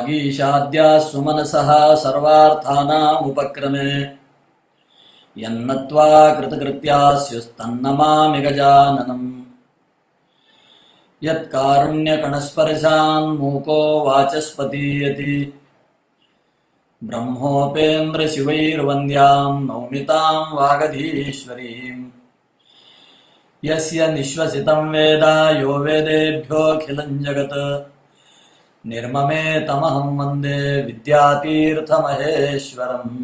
वागीशाद्या सुमनसः सर्वार्थानामुपक्रमे यन्नत्वा कृतकृत्यास्युस्तन्नमामि गजाननम्। यत्कारुण्यकणस्पर्शान् मूको वाचस्पतीयति ब्रह्मोपेन्द्रशिवैर्वन्द्यां नौमितां वागधीश्वरीम्। यस्य निःश्वसितं वेद यो वेदेभ्योऽखिलं जगत् निर्ममे तमहं वन्दे विद्यातीर्थमहेश्वरम्।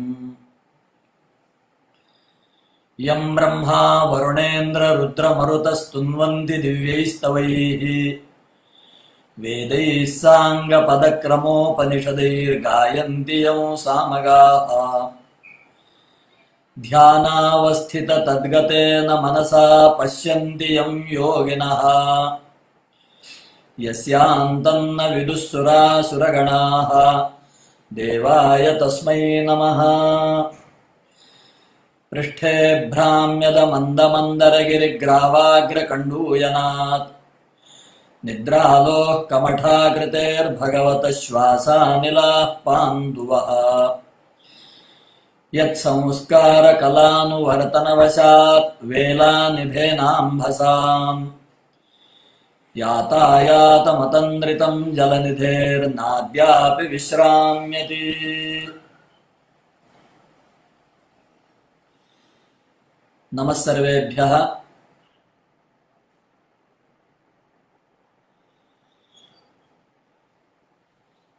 यं ब्रह्मा वरुणेन्द्ररुद्रमरुतस्तुन्वन्ति दिव्यैस्तवैः वेदैः साङ्गपदक्रमोपनिषदैर्गायन्ति यं सामगाः। ध्यानावस्थिततद्गतेन मनसा पश्यन्ति यं योगिनः यस्यान्तं न विदुःसुरासुरगणाः देवाय तस्मै नमः। पृष्ठे भ्राम्यदमन्दमन्दरगिरिग्रावाग्रकण्डूयनात् निद्रालोः कमठाकृतेर्भगवतः श्वासानिलाः पान्दुवः। यत्संस्कारकलानुवर्तनवशात् वेलानिभेनाम्भसाम् यातायातमतन्द्रितं जलनिधेर्नाद्यापि विश्राम्यति। नमः सर्वेभ्यः।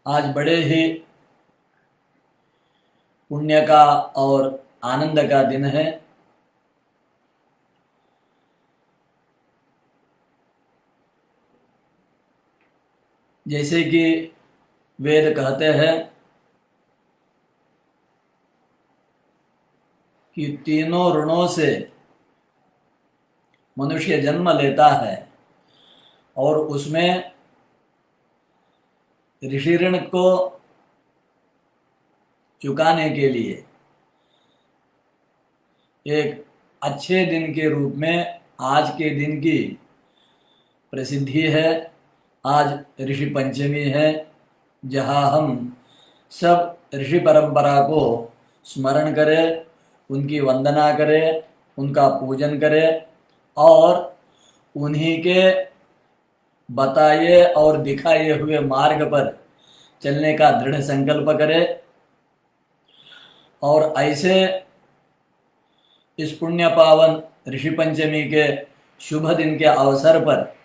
आज बड़े ही पुण्य का और आनंद का दिन है। जैसे कि वेद कहते हैं कि तीनों ऋणों से मनुष्य जन्म लेता है और उसमें ऋषि ऋण को चुकाने के लिए एक अच्छे दिन के रूप में आज के दिन की प्रसिद्धि है। आज ऋषि पंचमी है, जहाँ हम सब ऋषि परंपरा को स्मरण करें, उनकी वंदना करें, उनका पूजन करें और उन्हीं के बताए और दिखाए हुए मार्ग पर चलने का दृढ़ संकल्प करें। और ऐसे इस पुण्य पावन ऋषि पंचमी के शुभ दिन के अवसर पर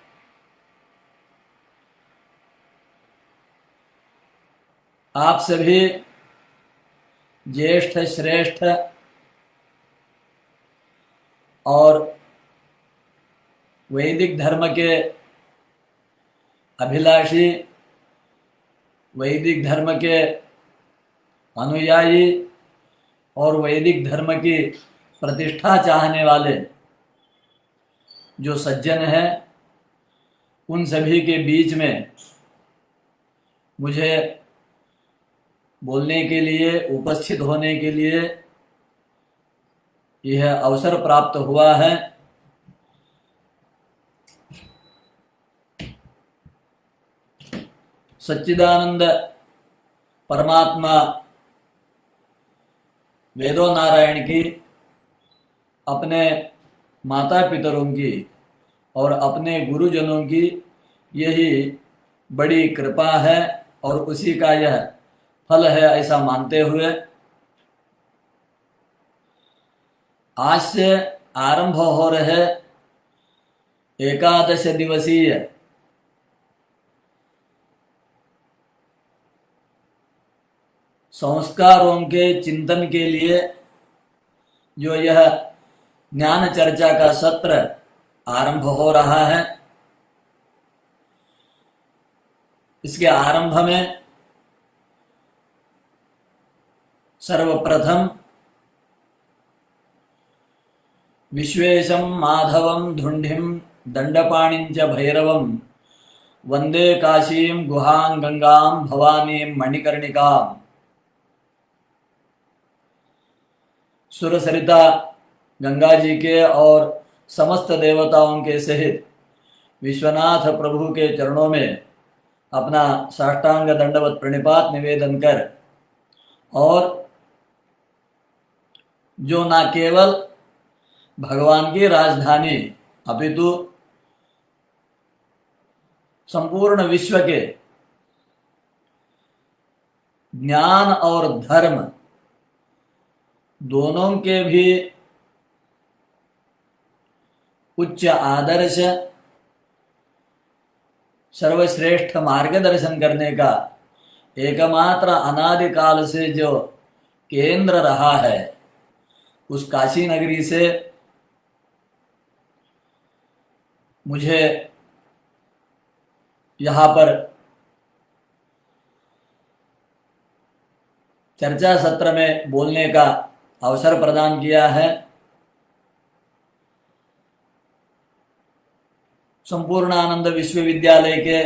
आप सभी ज्येष्ठ श्रेष्ठ और वैदिक धर्म के अभिलाषी, वैदिक धर्म के अनुयायी और वैदिक धर्म की प्रतिष्ठा चाहने वाले जो सज्जन हैं, उन सभी के बीच में मुझे बोलने के लिए, उपस्थित होने के लिए यह अवसर प्राप्त हुआ है। सच्चिदानंद परमात्मा वेदो नारायण की, अपने माता पितरों की और अपने गुरुजनों की यही बड़ी कृपा है और उसी का यह फल है, ऐसा मानते हुए आज से आरंभ हो रहे एकादश दिवसीय संस्कारों के चिंतन के लिए जो यह ज्ञान चर्चा का सत्र आरंभ हो रहा है, इसके आरंभ में सर्वप्रथम विश्वेशं माधवं धुंढिं दंडपाणिं च भैरवं वंदे काशीं गुहां गंगां भवानीं मणिकर्णिकां। सुरसरिता गंगा जी के और समस्त देवताओं के सहित विश्वनाथ प्रभु के चरणों में अपना साष्टांग दंडवत प्रणिपात निवेदन कर और जो ना केवल भगवान की राजधानी अपितु संपूर्ण विश्व के ज्ञान और धर्म दोनों के भी उच्च आदर्श सर्वश्रेष्ठ मार्गदर्शन करने का एकमात्र अनादिकाल से जो केंद्र रहा है, उस काशी नगरी से मुझे यहाँ पर चर्चा सत्र में बोलने का अवसर प्रदान किया है। संपूर्णानंद विश्वविद्यालय के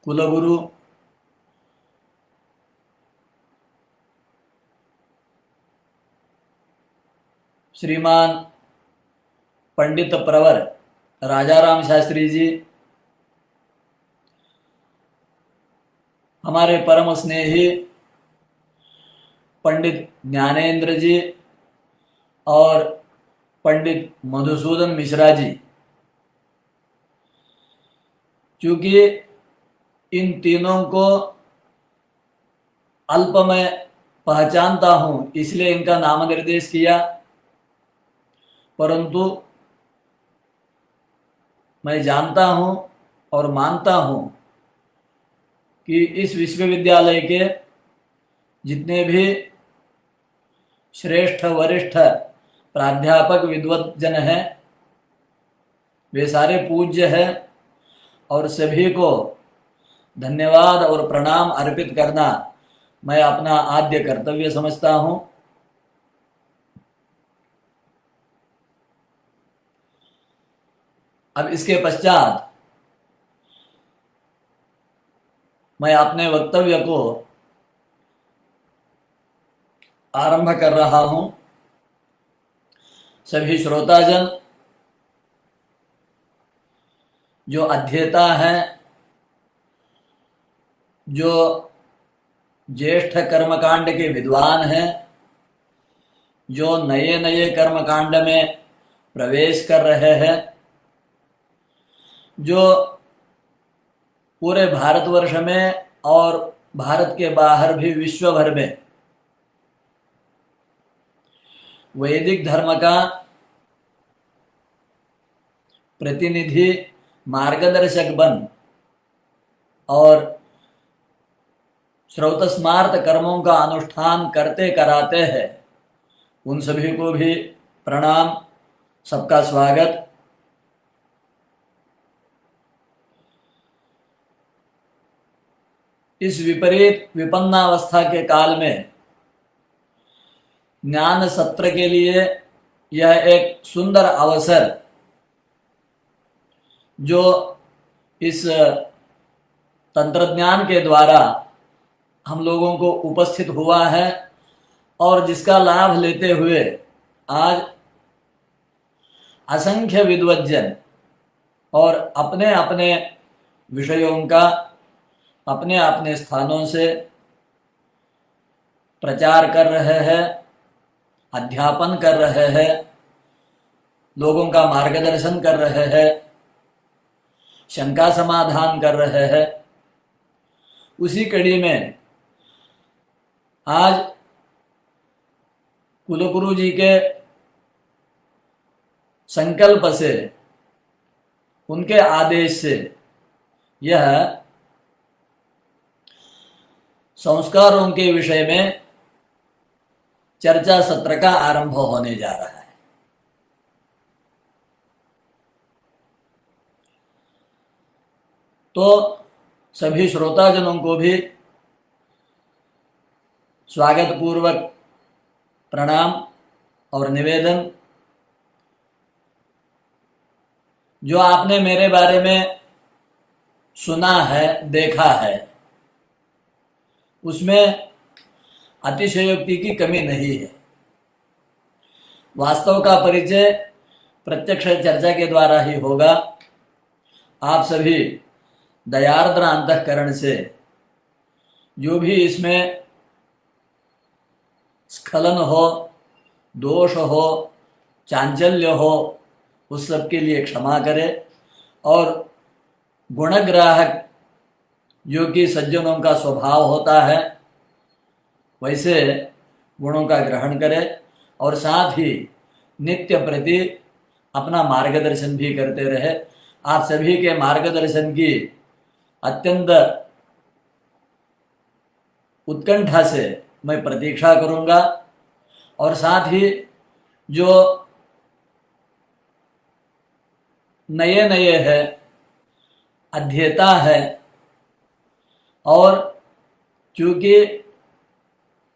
कुलगुरु श्रीमान पंडित प्रवर राजाराम शास्त्री जी, हमारे परम स्नेही पंडित ज्ञानेंद्र जी और पंडित मधुसूदन मिश्रा जी, क्योंकि इन तीनों को अल्प में पहचानता हूं इसलिए इनका नाम निर्देश किया, परंतु मैं जानता हूं और मानता हूं कि इस विश्वविद्यालय के जितने भी श्रेष्ठ वरिष्ठ प्राध्यापक विद्वज्जन हैं वे सारे पूज्य हैं और सभी को धन्यवाद और प्रणाम अर्पित करना मैं अपना आद्य कर्तव्य समझता हूं। अब इसके पश्चात मैं अपने वक्तव्य को आरंभ कर रहा हूं। सभी श्रोताजन जो अध्येता हैं, जो ज्येष्ठ कर्मकांड के विद्वान हैं, जो नए नए कर्मकांड में प्रवेश कर रहे हैं, जो पूरे भारतवर्ष में और भारत के बाहर भी विश्व भर में वैदिक धर्म का प्रतिनिधि मार्गदर्शक बन और श्रौतस्मार्त कर्मों का अनुष्ठान करते कराते हैं, उन सभी को भी प्रणाम, सबका स्वागत। इस विपरीत विपन्नावस्था के काल में ज्ञान सत्र के लिए यह एक सुंदर अवसर जो इस तंत्रज्ञान के द्वारा हम लोगों को उपस्थित हुआ है और जिसका लाभ लेते हुए आज असंख्य विद्वज्जन और अपने अपने विषयों का अपने अपने स्थानों से प्रचार कर रहे हैं, अध्यापन कर रहे हैं, लोगों का मार्गदर्शन कर रहे हैं, शंका समाधान कर रहे हैं। उसी कड़ी में आज कुलगुरु जी के संकल्प से, उनके आदेश से यह संस्कारों के विषय में चर्चा सत्र का आरंभ होने जा रहा है। तो सभी श्रोताजनों को भी स्वागत पूर्वक प्रणाम और निवेदन। जो आपने मेरे बारे में सुना है, देखा है, उसमें अतिशयोक्ति की कमी नहीं है। वास्तव का परिचय प्रत्यक्ष चर्चा के द्वारा ही होगा। आप सभी दयार्द्र अंतःकरण से जो भी इसमें स्खलन हो, दोष हो, चांचल्य हो, उस सब के लिए क्षमा करे और गुणग्राहक जो कि सज्जनों का स्वभाव होता है वैसे गुणों का ग्रहण करे और साथ ही नित्य प्रति अपना मार्गदर्शन भी करते रहे। आप सभी के मार्गदर्शन की अत्यंत उत्कंठा से मैं प्रतीक्षा करूंगा और साथ ही जो नए नए है अध्येता है और चूंकि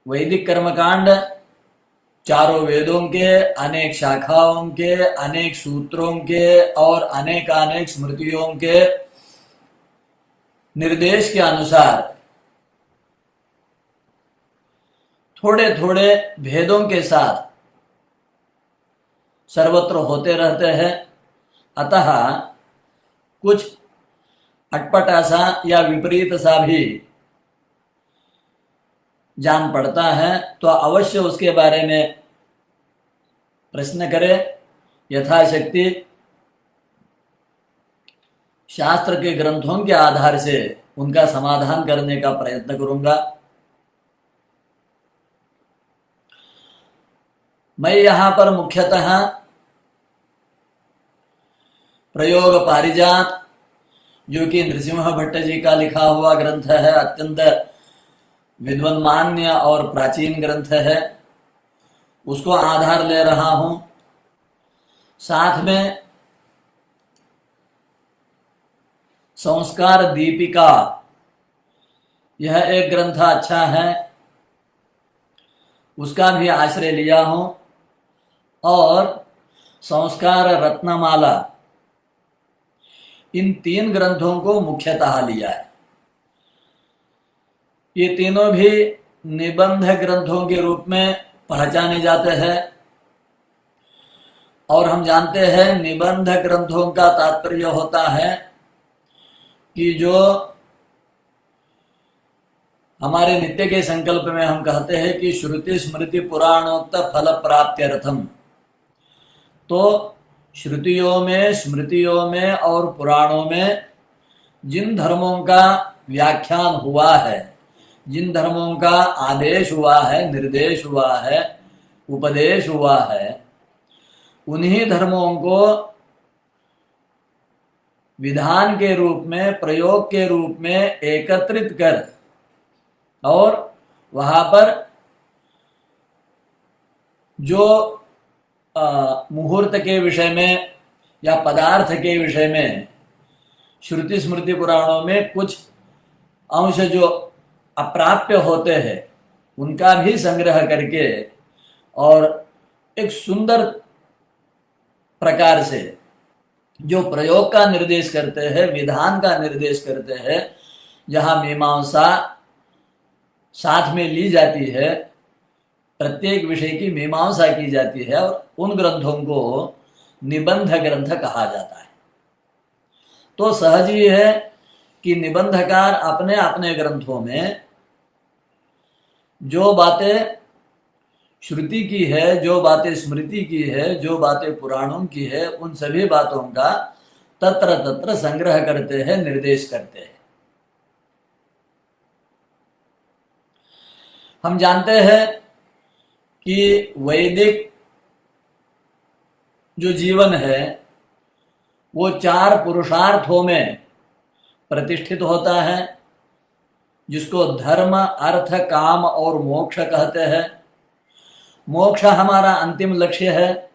वैदिक कर्मकांड चारों वेदों के अनेक शाखाओं के अनेक सूत्रों के और अनेक स्मृतियों के निर्देश के अनुसार थोड़े थोड़े भेदों के साथ सर्वत्र होते रहते हैं, अतः कुछ अटपटा सा या विपरीत सा भी जान पड़ता है तो अवश्य उसके बारे में प्रश्न करें। यथाशक्ति शास्त्र के ग्रंथों के आधार से उनका समाधान करने का प्रयत्न करूंगा। मैं यहाँ पर मुख्यतः प्रयोग पारिजात जो कि नृसिंह भट्ट जी का लिखा हुआ ग्रंथ है, अत्यंत विद्वन्मान्य और प्राचीन ग्रंथ है, उसको आधार ले रहा हूं। साथ में संस्कार दीपिका यह एक ग्रंथ अच्छा है, उसका भी आश्रय लिया हूं और संस्कार रत्नमाला इन 3 ग्रंथों को मुख्यतः लिया है। ये तीनों भी निबंध ग्रंथों के रूप में पहचाने जाते हैं और हम जानते हैं निबंध ग्रंथों का तात्पर्य होता है कि जो हमारे नित्य के संकल्प में हम कहते हैं कि श्रुति स्मृति पुराणोक्त फल प्राप्त्यर्थम, तो श्रुतियों में, स्मृतियों में और पुराणों में जिन धर्मों का व्याख्यान हुआ है, जिन धर्मों का आदेश हुआ है, निर्देश हुआ है, उपदेश हुआ है, उन्हीं धर्मों को विधान के रूप में, प्रयोग के रूप में एकत्रित कर और वहां पर जो मुहूर्त के विषय में या पदार्थ के विषय में श्रुति स्मृति पुराणों में कुछ अंश जो अप्राप्य होते हैं उनका भी संग्रह करके और एक सुंदर प्रकार से जो प्रयोग का निर्देश करते हैं, विधान का निर्देश करते हैं, जहां मीमांसा साथ में ली जाती है, प्रत्येक विषय की मीमांसा की जाती है और उन ग्रंथों को निबंध ग्रंथ कहा जाता है। तो सहज ही है कि निबंधकार अपने अपने ग्रंथों में जो बातें श्रुति की है, जो बातें स्मृति की है, जो बातें पुराणों की है, उन सभी बातों का तत्र तत्र संग्रह करते हैं, निर्देश करते हैं। हम जानते हैं कि वैदिक जो जीवन है वो 4 पुरुषार्थों में प्रतिष्ठित होता है, जिसको धर्म, अर्थ, काम और मोक्ष कहते हैं। मोक्ष हमारा अंतिम लक्ष्य है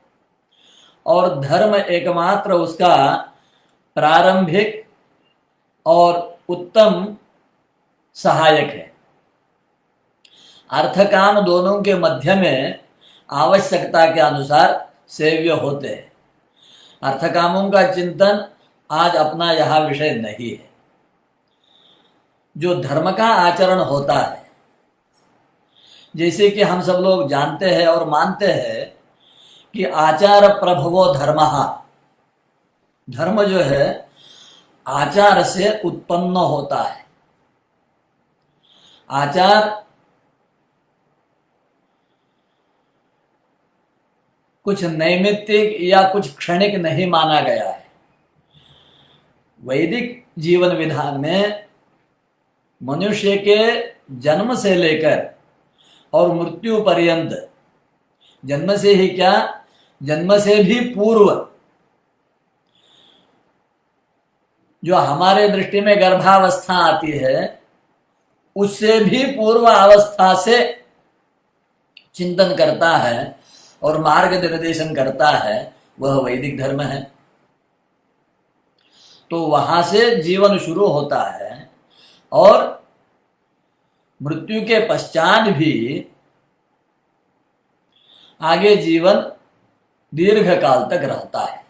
और धर्म एकमात्र उसका प्रारंभिक और उत्तम सहायक है। अर्थ काम दोनों के मध्य में आवश्यकता के अनुसार सेव्य होते हैं। अर्थ कामों का चिंतन आज अपना यह विषय नहीं है। जो धर्म का आचरण होता है, जैसे कि हम सब लोग जानते हैं और मानते हैं कि आचार प्रभवो धर्मः, धर्म जो है आचार से उत्पन्न होता है। आचार कुछ नैमित्तिक या कुछ क्षणिक नहीं माना गया है। वैदिक जीवन विधान में मनुष्य के जन्म से लेकर और मृत्यु पर्यंत, जन्म से ही क्या, जन्म से भी पूर्व, जो हमारे दृष्टि में गर्भावस्था आती है, उससे भी पूर्व अवस्था से चिंतन करता है और मार्ग निर्देशन करता है, वह वैदिक धर्म है। तो वहां से जीवन शुरू होता है और मृत्यु के पश्चात भी आगे जीवन दीर्घ काल तक रहता है।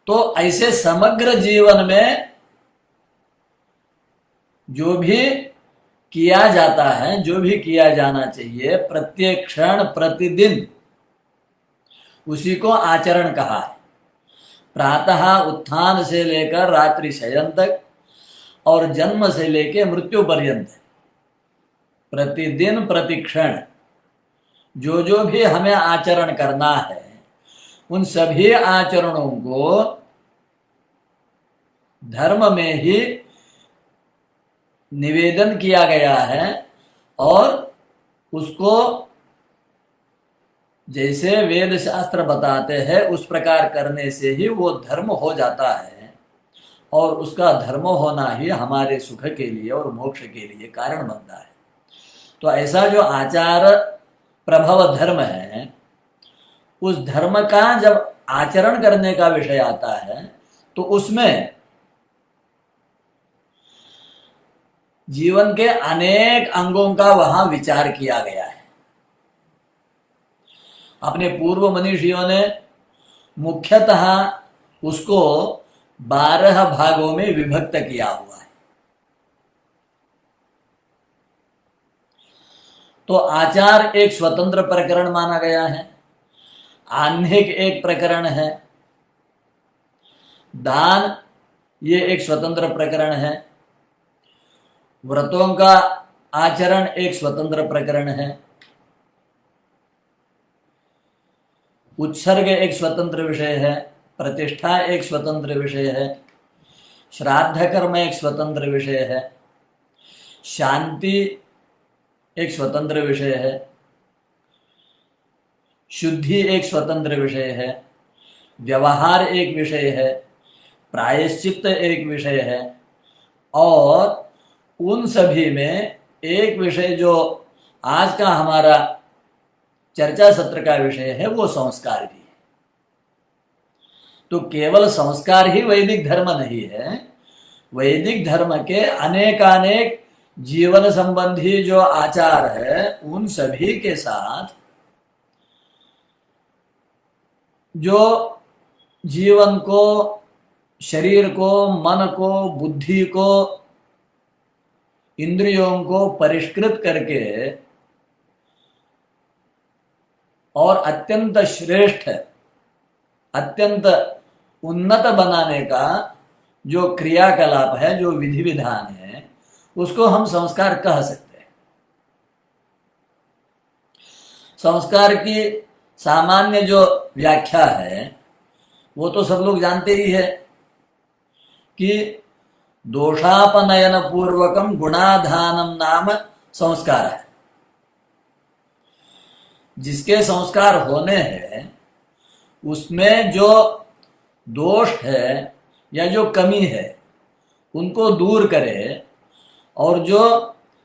तो ऐसे समग्र जीवन में जो भी किया जाता है, जो भी किया जाना चाहिए, प्रत्येक क्षण प्रतिदिन, उसी को आचरण कहा है। प्रातः उत्थान से लेकर रात्रि शयन तक और जन्म से लेकर मृत्यु पर्यंत, प्रतिदिन प्रतिक्षण जो जो भी हमें आचरण करना है, उन सभी आचरणों को धर्म में ही निवेदन किया गया है और उसको जैसे वेद शास्त्र बताते हैं उस प्रकार करने से ही वो धर्म हो जाता है और उसका धर्म होना ही हमारे सुख के लिए और मोक्ष के लिए कारण बनता है। तो ऐसा जो आचार प्रभव धर्म है, उस धर्म का जब आचरण करने का विषय आता है तो उसमें जीवन के अनेक अंगों का वहां विचार किया गया है। अपने पूर्व मनीषियों ने मुख्यतः उसको 12 भागों में विभक्त किया हुआ है। तो आचार एक स्वतंत्र प्रकरण माना गया है, आह्निक एक प्रकरण है, दान ये एक स्वतंत्र प्रकरण है, व्रतों का आचरण एक स्वतंत्र प्रकरण है, उत्सर्ग एक स्वतंत्र विषय है, प्रतिष्ठा एक स्वतंत्र विषय है, श्राद्ध कर्म एक स्वतंत्र विषय है, शांति एक स्वतंत्र विषय है, शुद्धि एक स्वतंत्र विषय है, व्यवहार एक विषय है, प्रायश्चित्त एक विषय है, और उन सभी में एक विषय जो आज का हमारा चर्चा सत्र का विषय है, वो संस्कार भी है। तो केवल संस्कार ही वैदिक धर्म नहीं है, वैदिक धर्म के अनेकानेक जीवन संबंधी जो आचार है, उन सभी के साथ जो जीवन को, शरीर को, मन को, बुद्धि को, इंद्रियों को परिष्कृत करके और अत्यंत श्रेष्ठ, अत्यंत उन्नत बनाने का जो क्रियाकलाप है, जो विधि विधान है, उसको हम संस्कार कह सकते हैं। संस्कार की सामान्य जो व्याख्या है वो तो सब लोग जानते ही है कि दोषापनयन पूर्वकम गुणाधानम नाम संस्कार है। जिसके संस्कार होने हैं उसमें जो दोष है या जो कमी है उनको दूर करे और जो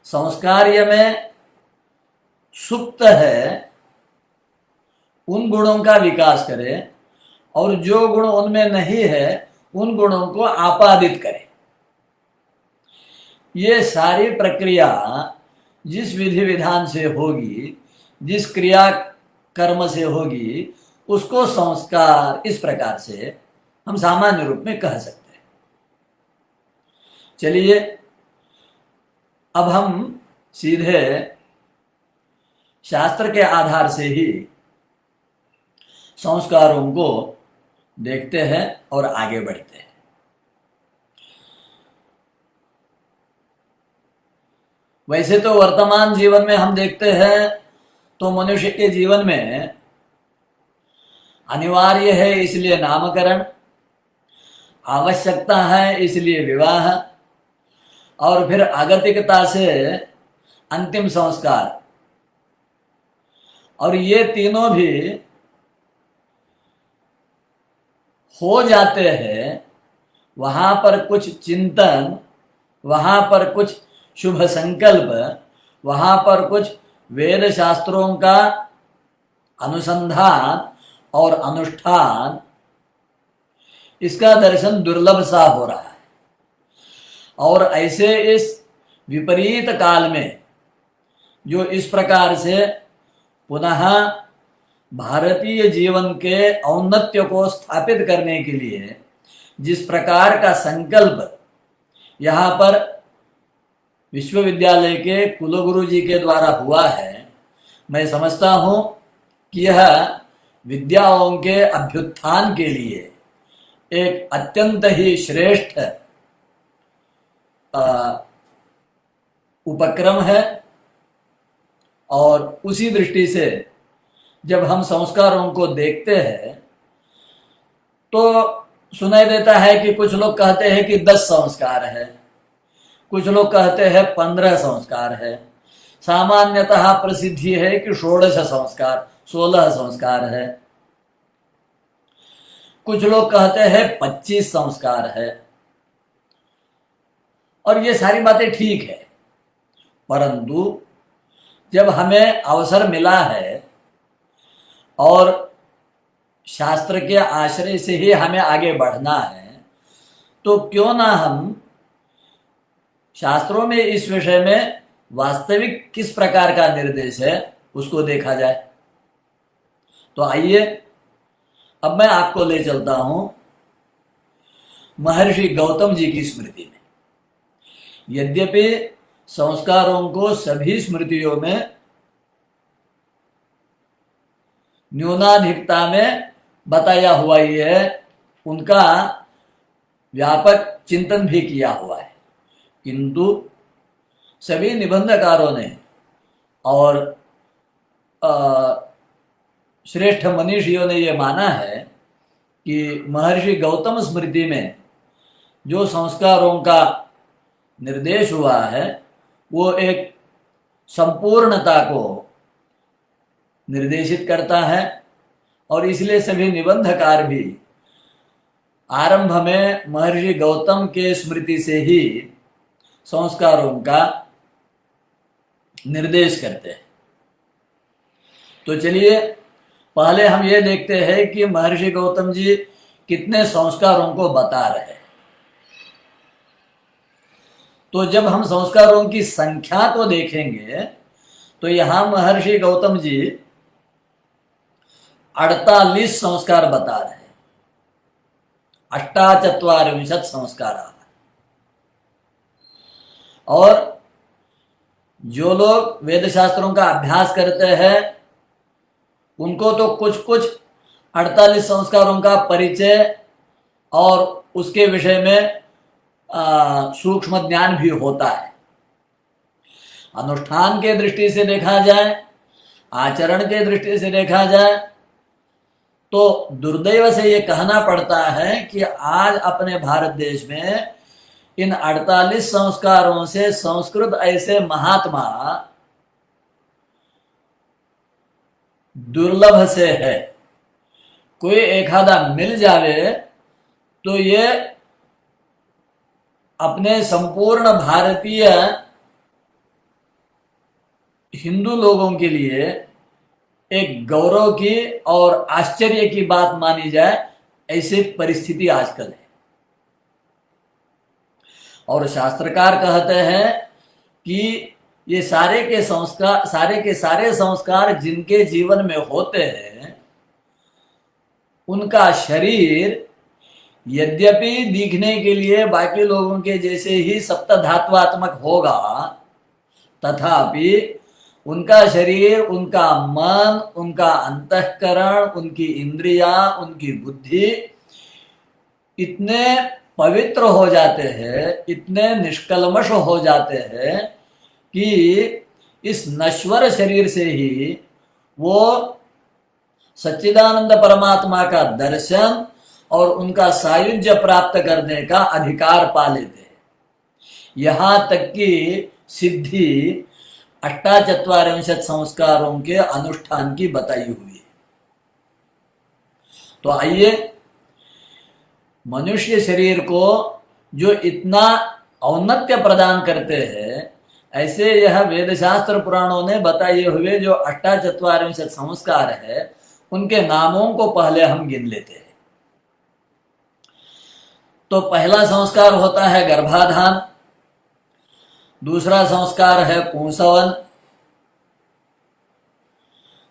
संस्कार्य में सुप्त है उन गुणों का विकास करे और जो गुण उनमें नहीं है उन गुणों को आपादित करे। ये सारी प्रक्रिया जिस विधि विधान से होगी, जिस क्रिया कर्म से होगी, उसको संस्कार इस प्रकार से हम सामान्य रूप में कह सकते हैं। चलिए अब हम सीधे शास्त्र के आधार से ही संस्कारों को देखते हैं और आगे बढ़ते हैं। वैसे तो वर्तमान जीवन में हम देखते हैं तो मनुष्य के जीवन में अनिवार्य है इसलिए नामकरण, आवश्यकता है इसलिए विवाह, और फिर आगतिकता से अंतिम संस्कार। और ये तीनों भी हो जाते हैं, वहां पर कुछ चिंतन, वहां पर कुछ शुभ संकल्प, वहां पर कुछ वेद शास्त्रों का अनुसंधान और अनुष्ठान, इसका दर्शन दुर्लभ सा हो रहा है। और ऐसे इस विपरीत काल में जो इस प्रकार से पुनः भारतीय जीवन के औन्नत्य को स्थापित करने के लिए जिस प्रकार का संकल्प यहाँ पर विश्वविद्यालय के कुलगुरु जी के द्वारा हुआ है, मैं समझता हूँ कि यह विद्याओं के अभ्युत्थान के लिए एक अत्यंत ही श्रेष्ठ उपक्रम है। और उसी दृष्टि से जब हम संस्कारों को देखते हैं तो सुनाई देता है कि कुछ लोग कहते हैं कि 10 संस्कार है, कुछ लोग कहते हैं 15 संस्कार है, सामान्यतः प्रसिद्धि है कि 16 संस्कार, 16 संस्कार है, कुछ लोग कहते हैं 25 संस्कार है। और ये सारी बातें ठीक है, परंतु जब हमें अवसर मिला है और शास्त्र के आश्रय से ही हमें आगे बढ़ना है, तो क्यों ना हम शास्त्रों में इस विषय में वास्तविक किस प्रकार का निर्देश है उसको देखा जाए। तो आइए अब मैं आपको ले चलता हूं महर्षि गौतम जी की स्मृति में। यद्यपि संस्कारों को सभी स्मृतियों में न्यूनाधिकता में बताया हुआ ही है, उनका व्यापक चिंतन भी किया हुआ है, किंतु सभी निबंधकारों ने और श्रेष्ठ मनीषियों ने यह माना है कि महर्षि गौतम स्मृति में जो संस्कारों का निर्देश हुआ है वो एक संपूर्णता को निर्देशित करता है। और इसलिए सभी निबंधकार भी आरंभ में महर्षि गौतम के स्मृति से ही संस्कारों का निर्देश करते हैं। तो चलिए पहले हम ये देखते हैं कि महर्षि गौतम जी कितने संस्कारों को बता रहे हैं। तो जब हम संस्कारों की संख्या को देखेंगे तो यहां महर्षि गौतम जी 48 संस्कार बता रहे हैं, 48 संस्कार। और जो लोग वेद शास्त्रों का अभ्यास करते हैं उनको तो कुछ कुछ 48 संस्कारों का परिचय और उसके विषय में सूक्ष्म ज्ञान भी होता है। अनुष्ठान के दृष्टि से देखा जाए, आचरण के दृष्टि से देखा जाए तो दुर्दैव से ये कहना पड़ता है कि आज अपने भारत देश में इन 48 संस्कारों से संस्कृत ऐसे महात्मा दुर्लभ से है। कोई एक आधा मिल जावे तो ये अपने संपूर्ण भारतीय हिंदू लोगों के लिए एक गौरव की और आश्चर्य की बात मानी जाए, ऐसी परिस्थिति आजकल है। और शास्त्रकार कहते हैं कि ये सारे के सारे संस्कार जिनके जीवन में होते हैं उनका शरीर यद्यपि दिखने के लिए बाकी लोगों के जैसे ही सप्तधात्वात्मक होगा, तथापि उनका शरीर, उनका मन, उनका अंतःकरण, उनकी इंद्रियां, उनकी बुद्धि इतने पवित्र हो जाते हैं, इतने निष्कल्मश हो जाते हैं कि इस नश्वर शरीर से ही वो सच्चिदानंद परमात्मा का दर्शन और उनका सायुज्य प्राप्त करने का अधिकार पा लेते हैं। यहां तक कि सिद्धि अष्टाचत्वारिंशत् संस्कारों के अनुष्ठान की बताई हुई है। तो आइए, मनुष्य शरीर को जो इतना औन्नत्य प्रदान करते हैं, ऐसे यह वेद शास्त्र पुराणों ने बताए हुए जो अष्टाचत्वारिंशत् संस्कार है, उनके नामों को पहले हम गिन लेते हैं। तो पहला संस्कार होता है गर्भाधान, दूसरा संस्कार है पुंसवन,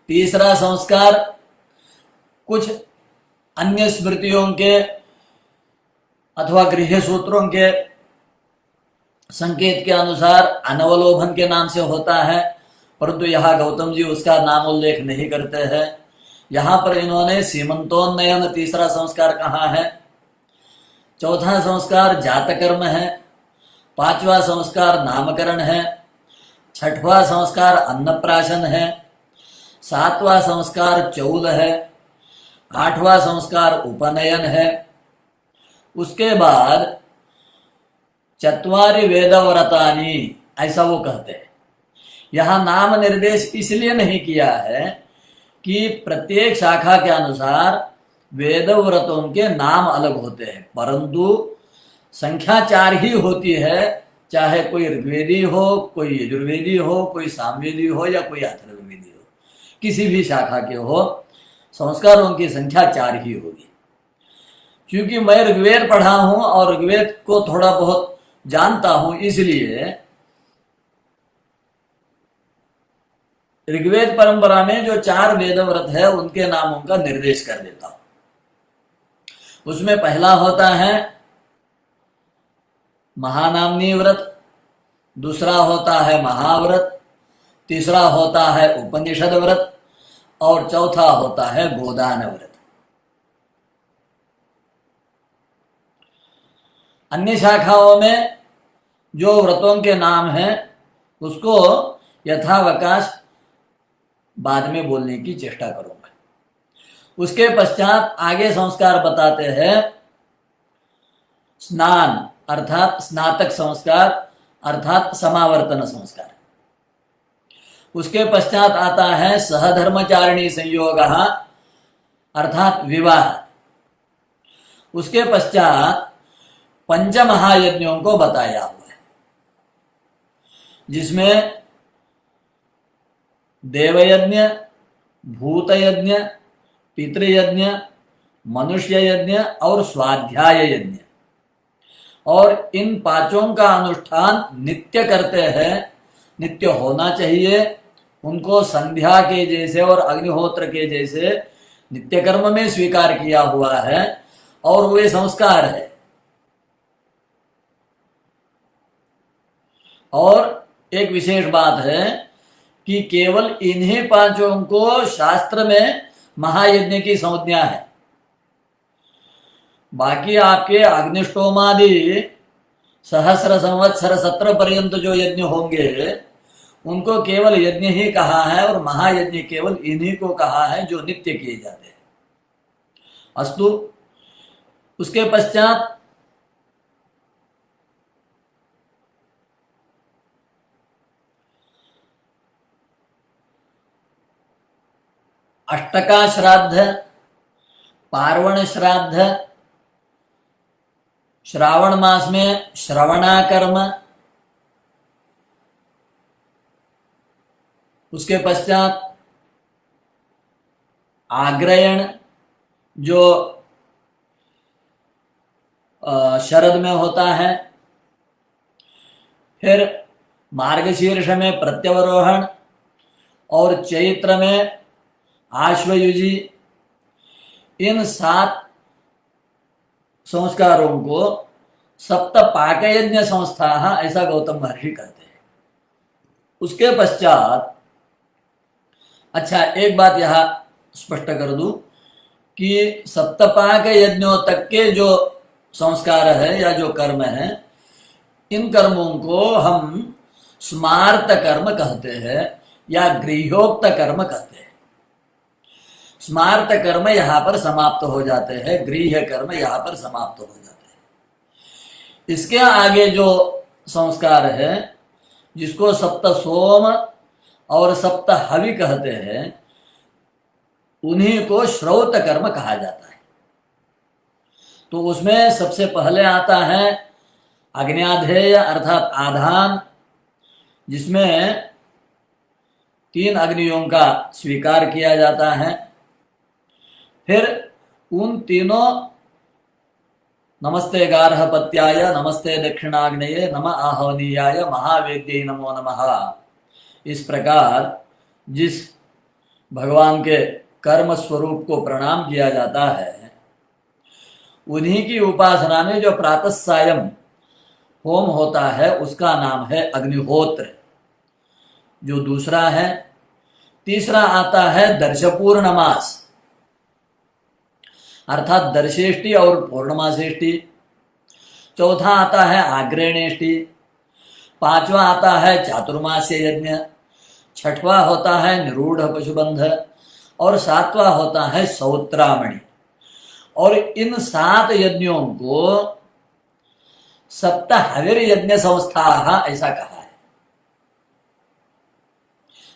तीसरा संस्कार कुछ अन्य स्मृतियों के अथवा गृह्य सूत्रों के संकेत के अनुसार अनवलोभन के नाम से होता है, परंतु यहाँ गौतम जी उसका नाम उल्लेख नहीं करते हैं। यहाँ पर इन्होंने सीमंतोन्नयन तीसरा संस्कार कहा है, चौथा संस्कार जातकर्म है, पांचवा संस्कार नामकरण है, छठवां संस्कार अन्नप्राशन है, सातवां संस्कार चौल है, आठवां संस्कार उपनयन है। उसके बाद चत्वारि वेदव्रतानि, ऐसा वो कहते हैं। यहां नाम निर्देश इसलिए नहीं किया है कि प्रत्येक शाखा के अनुसार वेदव्रतों के नाम अलग होते हैं, परंतु संख्या 4 ही होती है, चाहे कोई ऋग्वेदी हो, कोई यजुर्वेदी हो, कोई सामवेदी हो या कोई अथर्ववेदी हो, किसी भी शाखा के हो, संस्कारों की संख्या 4 ही होगी। क्योंकि मैं ऋग्वेद पढ़ा हूं और ऋग्वेद को थोड़ा बहुत जानता हूं, इसलिए ऋग्वेद परंपरा में जो 4 वेदव्रत है उनके नामों का निर्देश कर देता हूं। उसमें पहला होता है महानामनी व्रत, दूसरा होता है महाव्रत, तीसरा होता है उपनिषद व्रत और चौथा होता है गोदान व्रत। अन्य शाखाओं में जो व्रतों के नाम हैं उसको यथावकाश बाद में बोलने की चेष्टा करूंगा। उसके पश्चात आगे संस्कार बताते हैं स्नान अर्थात स्नातक संस्कार अर्थात समावर्तन संस्कार। उसके पश्चात आता है सहधर्मचारिणी संयोग अर्थात विवाह। उसके पश्चात पंच महायज्ञों को बताया हुआ है, जिसमें देवयज्ञ, भूतयज्ञ, पितृयज्ञ, मनुष्य यज्ञ और स्वाध्याय यज्ञ, और इन पांचों का अनुष्ठान नित्य करते हैं, नित्य होना चाहिए। उनको संध्या के जैसे और अग्निहोत्र के जैसे नित्य कर्म में स्वीकार किया हुआ है और वे संस्कार है। और एक विशेष बात है कि केवल इन्हीं पांचों को शास्त्र में महायज्ञ की संज्ञा है। बाकी आपके अग्निष्टोमादि सहस्र संवत्सर 17 पर्यंत जो यज्ञ होंगे उनको केवल यज्ञ ही कहा है और महायज्ञ केवल इन्हीं को कहा है जो नित्य किए जाते हैं। अस्तु, उसके पश्चात अष्टका श्राद्ध, पार्वण श्राद्ध, श्रावण मास में श्रवणाकर्म, उसके पश्चात आग्रयण जो शरद में होता है, फिर मार्गशीर्ष में प्रत्यवरोहण और चैत्र में आश्वयुजी। इन 7 संस्कारों को सप्त पाकयज्ञ संस्था ऐसा गौतम महर्षि कहते हैं। उसके पश्चात अच्छा एक बात यहाँ स्पष्ट कर दूं कि सप्तपाक यज्ञों तक के जो संस्कार है या जो कर्म है, इन कर्मों को हम स्मार्त कर्म कहते हैं या गृह्योक्त कर्म कहते हैं। स्मार्त कर्म यहाँ पर समाप्त हो जाते हैं, गृह्य कर्म यहाँ पर समाप्त हो जाते हैं। इसके आगे जो संस्कार है, जिसको सप्त सोम और सप्त हवि कहते हैं, उन्हीं को श्रौत कर्म कहा जाता है। तो उसमें सबसे पहले आता है अग्न्याध्येय अर्थात आधान, जिसमें 3 अग्नियों का स्वीकार किया जाता है। फिर उन तीनों नमस्ते गार्हपत्याय, नमस्ते दक्षिणाग्नेये, नमः आहवनीयाय, महावेद्यै नमो नमः, इस प्रकार जिस भगवान के कर्म स्वरूप को प्रणाम किया जाता है, उन्हीं की उपासना में जो प्रातः सायं होम होता है उसका नाम है अग्निहोत्र, जो दूसरा है। तीसरा आता है दर्शपूर्णमास अर्थात दर्शेष्टि और पूर्णमासेष्टि। चौथा आता है आग्रेणेष्टि। पांचवा आता है चातुर्मास्य यज्ञ। छठवां होता है निरूढ़ पशुबंध और सातवां होता है सौत्रामणि। और इन 7 यज्ञों को सप्त हविर यज्ञ संस्था ऐसा कहा है।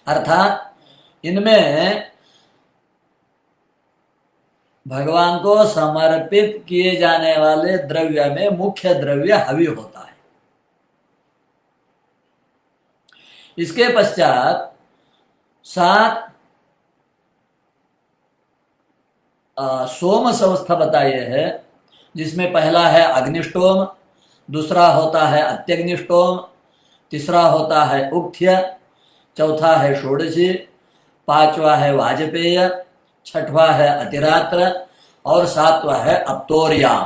अर्थात इनमें भगवान को समर्पित किए जाने वाले द्रव्य में मुख्य द्रव्य हवि होता है। इसके पश्चात 7 सोम संस्था बताइए है, जिसमें पहला है अग्निष्टोम, दूसरा होता है अत्यग्निष्टोम, तीसरा होता है उक्थ्य, चौथा है षोडशी, पांचवा है वाजपेय, छठवां है अतिरात्र और सातवां है अप्तोर्याम।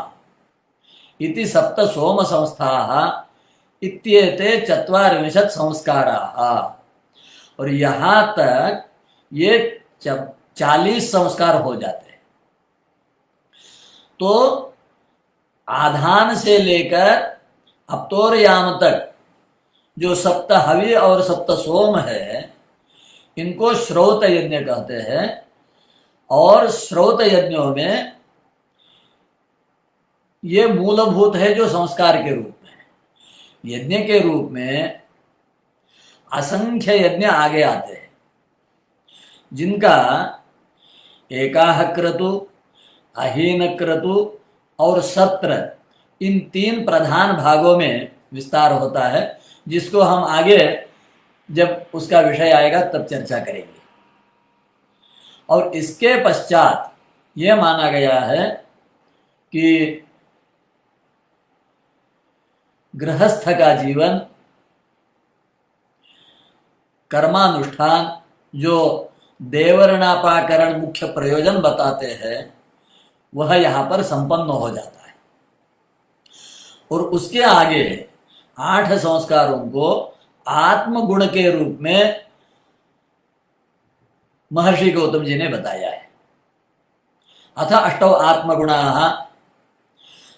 इति सप्त सोम संस्थाः इत्येते 24 संस्काराः। और यहाँ तक ये 40 संस्कार हो जाते हैं। तो आधान से लेकर अप्तोर्याम तक जो सप्त हवि और सप्त सोम है, इनको श्रौत यज्ञ कहते हैं। और श्रौत यज्ञों में ये मूलभूत है जो संस्कार के रूप में। यज्ञ के रूप में असंख्य यज्ञ आगे आते हैं, जिनका एकाह क्रतु, अहीन क्रतु और सत्र, इन 3 प्रधान भागों में विस्तार होता है, जिसको हम आगे जब उसका विषय आएगा तब चर्चा करेंगे। और इसके पश्चात यह माना गया है कि गृहस्थ का जीवन, कर्मानुष्ठान, जो देवर्णापाकरण मुख्य प्रयोजन बताते हैं, वह यहाँ पर संपन्न हो जाता है। और उसके आगे 8 संस्कारों को आत्मगुण के रूप में महर्षि गौतम जी ने बताया है। अथ अष्टौ आत्मगुणाः,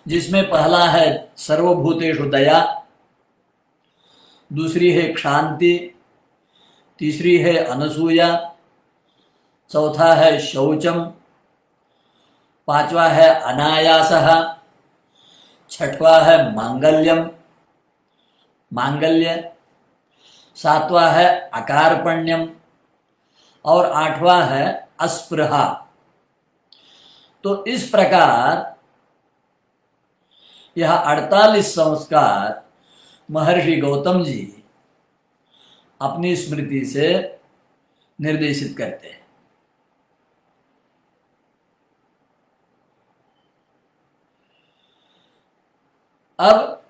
जिसमें पहला है सर्वभूतेषु दया, दूसरी है क्षांति, तीसरी है अनसूया, चौथा है शौचम, पांचवा है अनायासः, छठवा है मांगल्य, सातवां है अकार्पण्यम और 8वां है अस्पृहा। तो इस प्रकार यह 48 संस्कार महर्षि गौतम जी अपनी स्मृति से निर्देशित करते हैं। अब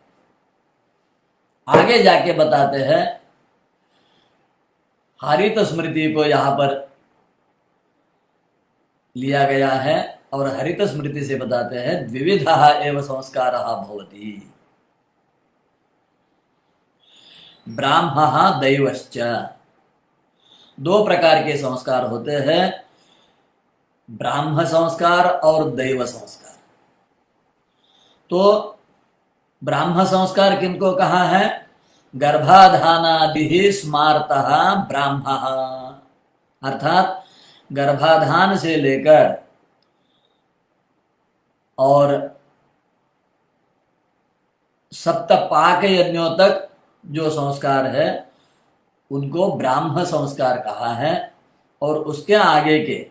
आगे जाके बताते हैं, हरित स्मृति को यहां पर लिया गया है और हरित स्मृति से बताते हैं द्विविधः एव संस्कारः भवति, ब्राह्मः दैवश्च। 2 प्रकार के संस्कार होते हैं, ब्राह्म संस्कार और दैव संस्कार। तो ब्राह्म संस्कार किनको कहा है? गर्भाधानादि स्मार्तः ब्राह्मः, अर्थात गर्भाधान से लेकर और सप्तपाक यज्ञों तक जो संस्कार है उनको ब्राह्म संस्कार कहा है। और उसके आगे के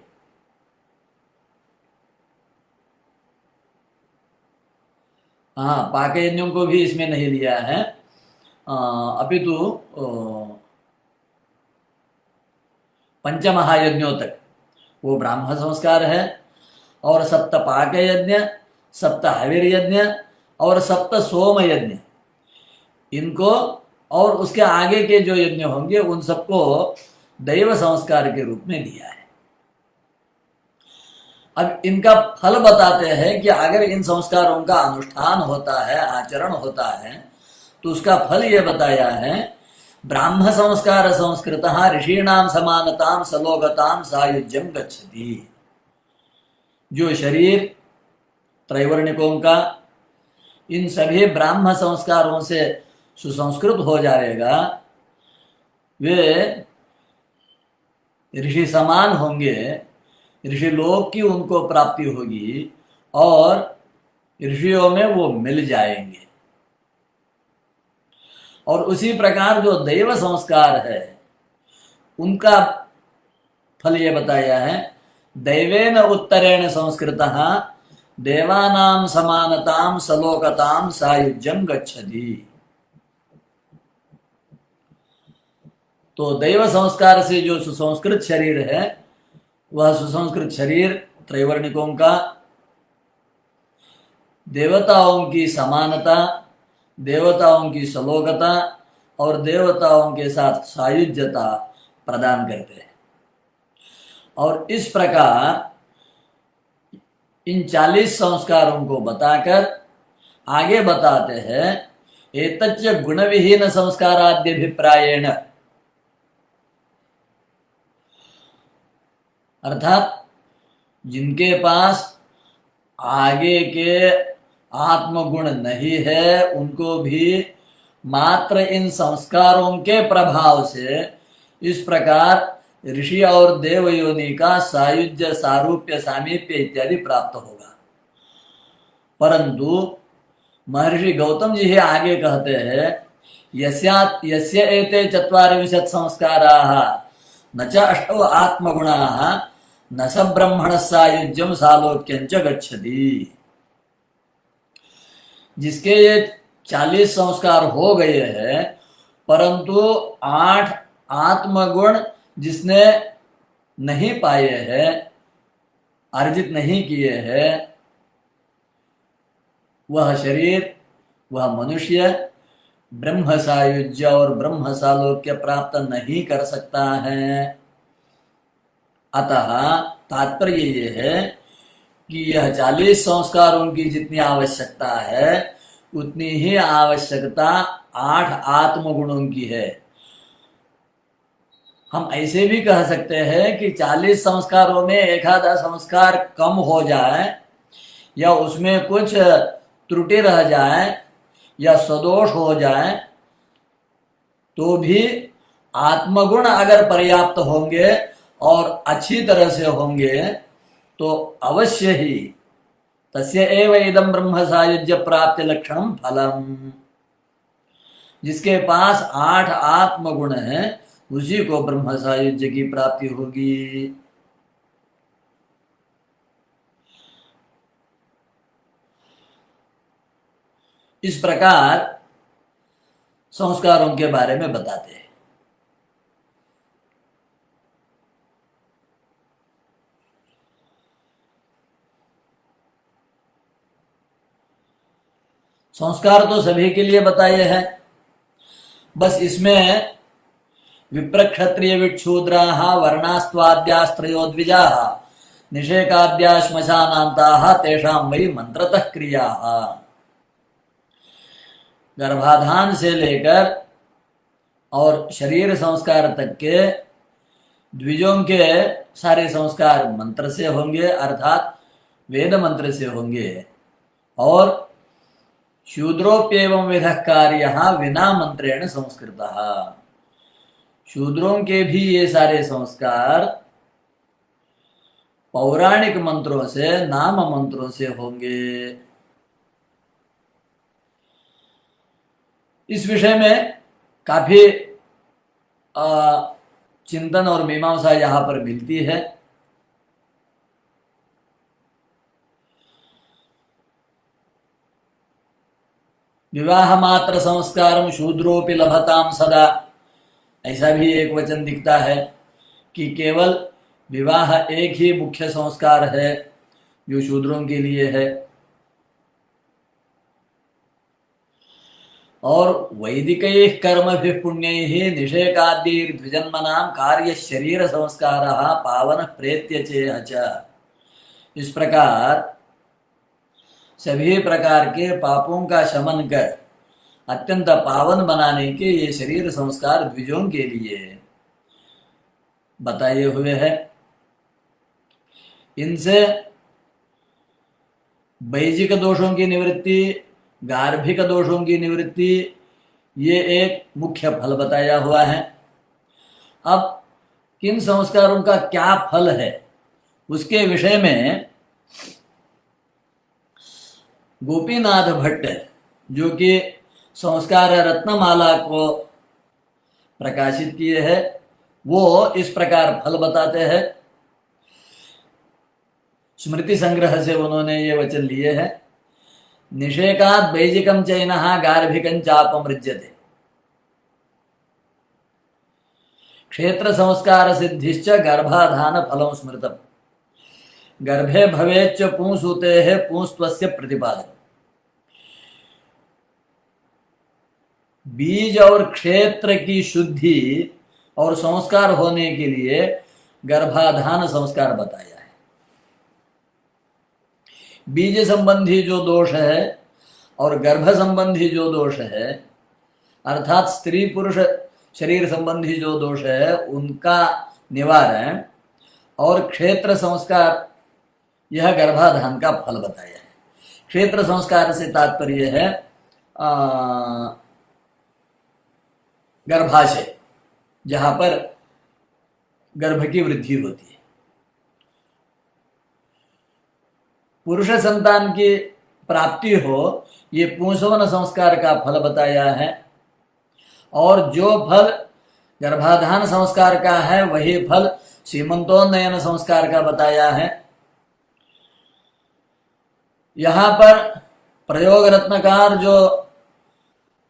पाक यज्ञों को भी इसमें नहीं लिया है, अपितु पंचमहायज्ञों तक वो ब्राह्म संस्कार है। और सप्त पाक यज्ञ, सप्त हविर यज्ञ और सप्त सोम यज्ञ, इनको और उसके आगे के जो यज्ञ होंगे उन सबको दैव संस्कार के रूप में लिया है। अब इनका फल बताते हैं कि अगर इन संस्कारों का अनुष्ठान होता है, आचरण होता है, तो उसका फल ये बताया है, ब्राह्म संस्कार संस्कृतः ऋषीणाम समानताम सलोकताम सायुज्यम गच्छति। जो शरीर त्रैवर्णिकों का इन सभी ब्राह्म संस्कारों से सुसंस्कृत हो जाएगा, वे ऋषि समान होंगे, ऋषि लोक की उनको प्राप्ति होगी और ऋषियों में वो मिल जाएंगे। और उसी प्रकार जो दैव संस्कार है उनका फल ये बताया है, दैवेन उत्तरेण संस्कृतः देवानां समानतां सलोकतां सायुज्यं गच्छति। तो दैव संस्कार से जो सुसंस्कृत शरीर है, वह सुसंस्कृत शरीर त्रैवर्णिकों का देवताओं की समानता, देवताओं की सलोकता और देवताओं के साथ सायुज्यता प्रदान करते हैं। और इस प्रकार इन 40 संस्कारों को बताकर आगे बताते हैं, एतच्च गुणविहीन संस्काराद्यभिप्रायेण, अर्थात जिनके पास आगे के आत्मगुण नहीं है, उनको भी मात्र इन संस्कारों के प्रभाव से इस प्रकार ऋषि और देव योनि का सायुज्य, सारूप्य, सामीप्य इत्यादि प्राप्त होगा। परंतु महर्षि गौतम जी ही आगे कहते हैं, यस्य एते 40 संस्काराः न च अष्टौ आत्मगुणाः न स ब्रह्मणः सायुज्यं सालोक्यं च गच्छति। जिसके ये 40 संस्कार हो गए हैं, परंतु 8 आत्मगुण जिसने नहीं पाए हैं, अर्जित नहीं किए हैं, वह शरीर, वह मनुष्य ब्रह्म सायुज्य और ब्रह्म सालोक्य प्राप्त नहीं कर सकता है। अतः तात्पर्य ये है कि यह 40 संस्कारों की जितनी आवश्यकता है उतनी ही आवश्यकता 8 आत्मगुणों की है। हम ऐसे भी कह सकते हैं कि 40 संस्कारों में एक आधा संस्कार कम हो जाए या उसमें कुछ त्रुटि रह जाए या सदोष हो जाए, तो भी आत्मगुण अगर पर्याप्त होंगे और अच्छी तरह से होंगे तो अवश्य ही तस्य एव इदं ब्रह्म सायुज्य प्राप्ति लक्षणम फलम। जिसके पास 8 आत्मगुण हैं उसी को ब्रह्म सायुज्य की प्राप्ति होगी। इस प्रकार संस्कारों के बारे में बताते हैं। संस्कार तो सभी के लिए बताए हैं, बस इसमें विप्र क्षत्रिय विक्षूद्राः वर्णास्त्वाद्यास्त्रयो द्विजाः निषेकाद्या श्मशानान्ताः तेषां वै मंत्रतः क्रियाः। गर्भाधान से लेकर और शरीर संस्कार तक के द्विजों के सारे संस्कार मंत्र से होंगे, अर्थात वेद मंत्र से होंगे। और शूद्रोप्येवं विधः कार्यः विना मंत्रेण संस्कृतः। शूद्रों के भी ये सारे संस्कार पौराणिक मंत्रों से, नाम मंत्रों से होंगे। इस विषय में काफी चिंतन और मीमांसा यहाँ पर मिलती है। विवाह मात्र संस्कारम शूद्रोपि लभताम सदा, ऐसा भी एक वचन दिखता है कि केवल विवाह एक ही मुख्य संस्कार है जो शूद्रों के लिए है, और वैदिकैः कर्मभिः पुण्यैः निषेकाद्यैर्द्विजन्मनां कार्य शरीर संस्कारः पावन प्रेत्यचेह च। इस प्रकार सभी प्रकार के पापों का शमन कर अत्यंत पावन बनाने के ये शरीर संस्कार द्विजों के लिए बताए हुए हैं। इनसे वैजिक दोषों की निवृत्ति, गार्भिक दोषों की निवृत्ति, ये एक मुख्य फल बताया हुआ है। अब किन संस्कारों का क्या फल है उसके विषय में गोपीनाथ भट्ट, जो कि संस्कार रत्नमाला को प्रकाशित किए हैं, वो इस प्रकार फल बताते हैं। स्मृति संग्रह से उन्होंने ये वचन लिए हैं। निषेकात् वैजिकं चैनः गार्भिकं चापमृज्यते, क्षेत्र संस्कार सिद्धिश्च गर्भाधान फलं स्मृतम्, गर्भे भवेच्च पुंसूतेः पुंस्त्वस्य प्रतिपादकम्। बीज और क्षेत्र की शुद्धि और संस्कार होने के लिए गर्भाधान संस्कार बताया है। बीज संबंधी जो दोष है और गर्भ संबंधी जो दोष है, अर्थात स्त्री पुरुष शरीर संबंधी जो दोष है, उनका निवारण और क्षेत्र संस्कार, यह गर्भाधान का फल बताया है। क्षेत्र संस्कार से तात्पर्य है गर्भाशय, जहां पर गर्भ की वृद्धि होती है। पुरुष संतान की प्राप्ति हो, ये पुंसवन संस्कार का फल बताया है। और जो फल गर्भाधान संस्कार का है, वही फल सीमंतोन्नयन संस्कार का बताया है। यहाँ पर प्रयोग रत्नकार, जो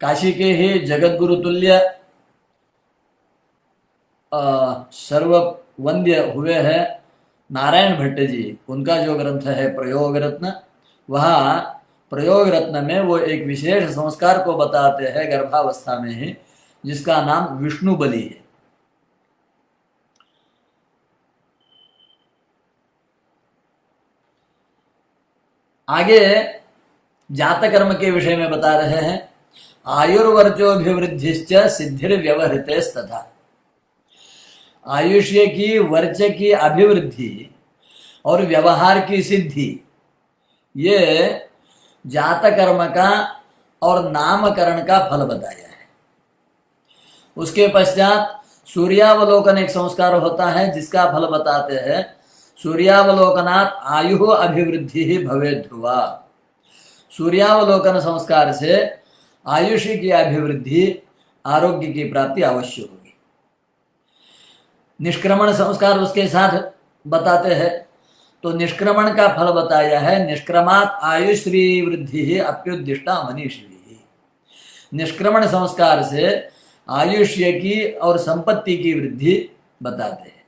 काशी के ही जगत गुरु तुल्य सर्ववंद्य हुए हैं नारायण भट्ट जी, उनका जो ग्रंथ है प्रयोग रत्न, वहाँ प्रयोग रत्न में वो एक विशेष संस्कार को बताते हैं गर्भावस्था में ही, जिसका नाम विष्णु बलि है। आगे जात कर्म के विषय में बता रहे हैं। आयुर्वर्चोभिवृद्धिश्च सिद्धिर्व्यवहृतेस्तथा, आयुष्य की, वर्च की अभिवृद्धि और व्यवहार की सिद्धि, ये जात कर्म का और नामकरण का फल बताया है। उसके पश्चात सूर्यावलोकन एक संस्कार होता है, जिसका फल बताते हैं सूर्यावलोकनात् आयु अभिवृद्धि ही भवे ध्रुवा। सूर्यावलोकन संस्कार से आयुष्य की अभिवृद्धि, आरोग्य की प्राप्ति अवश्य होगी। निष्क्रमण संस्कार उसके साथ बताते हैं, तो निष्क्रमण का फल बताया है निष्क्रमात् आयुश्री वृद्धि ही अप्युद्दिष्टा मनीषी। निष्क्रमण संस्कार से आयुष्य की और संपत्ति की वृद्धि बताते हैं।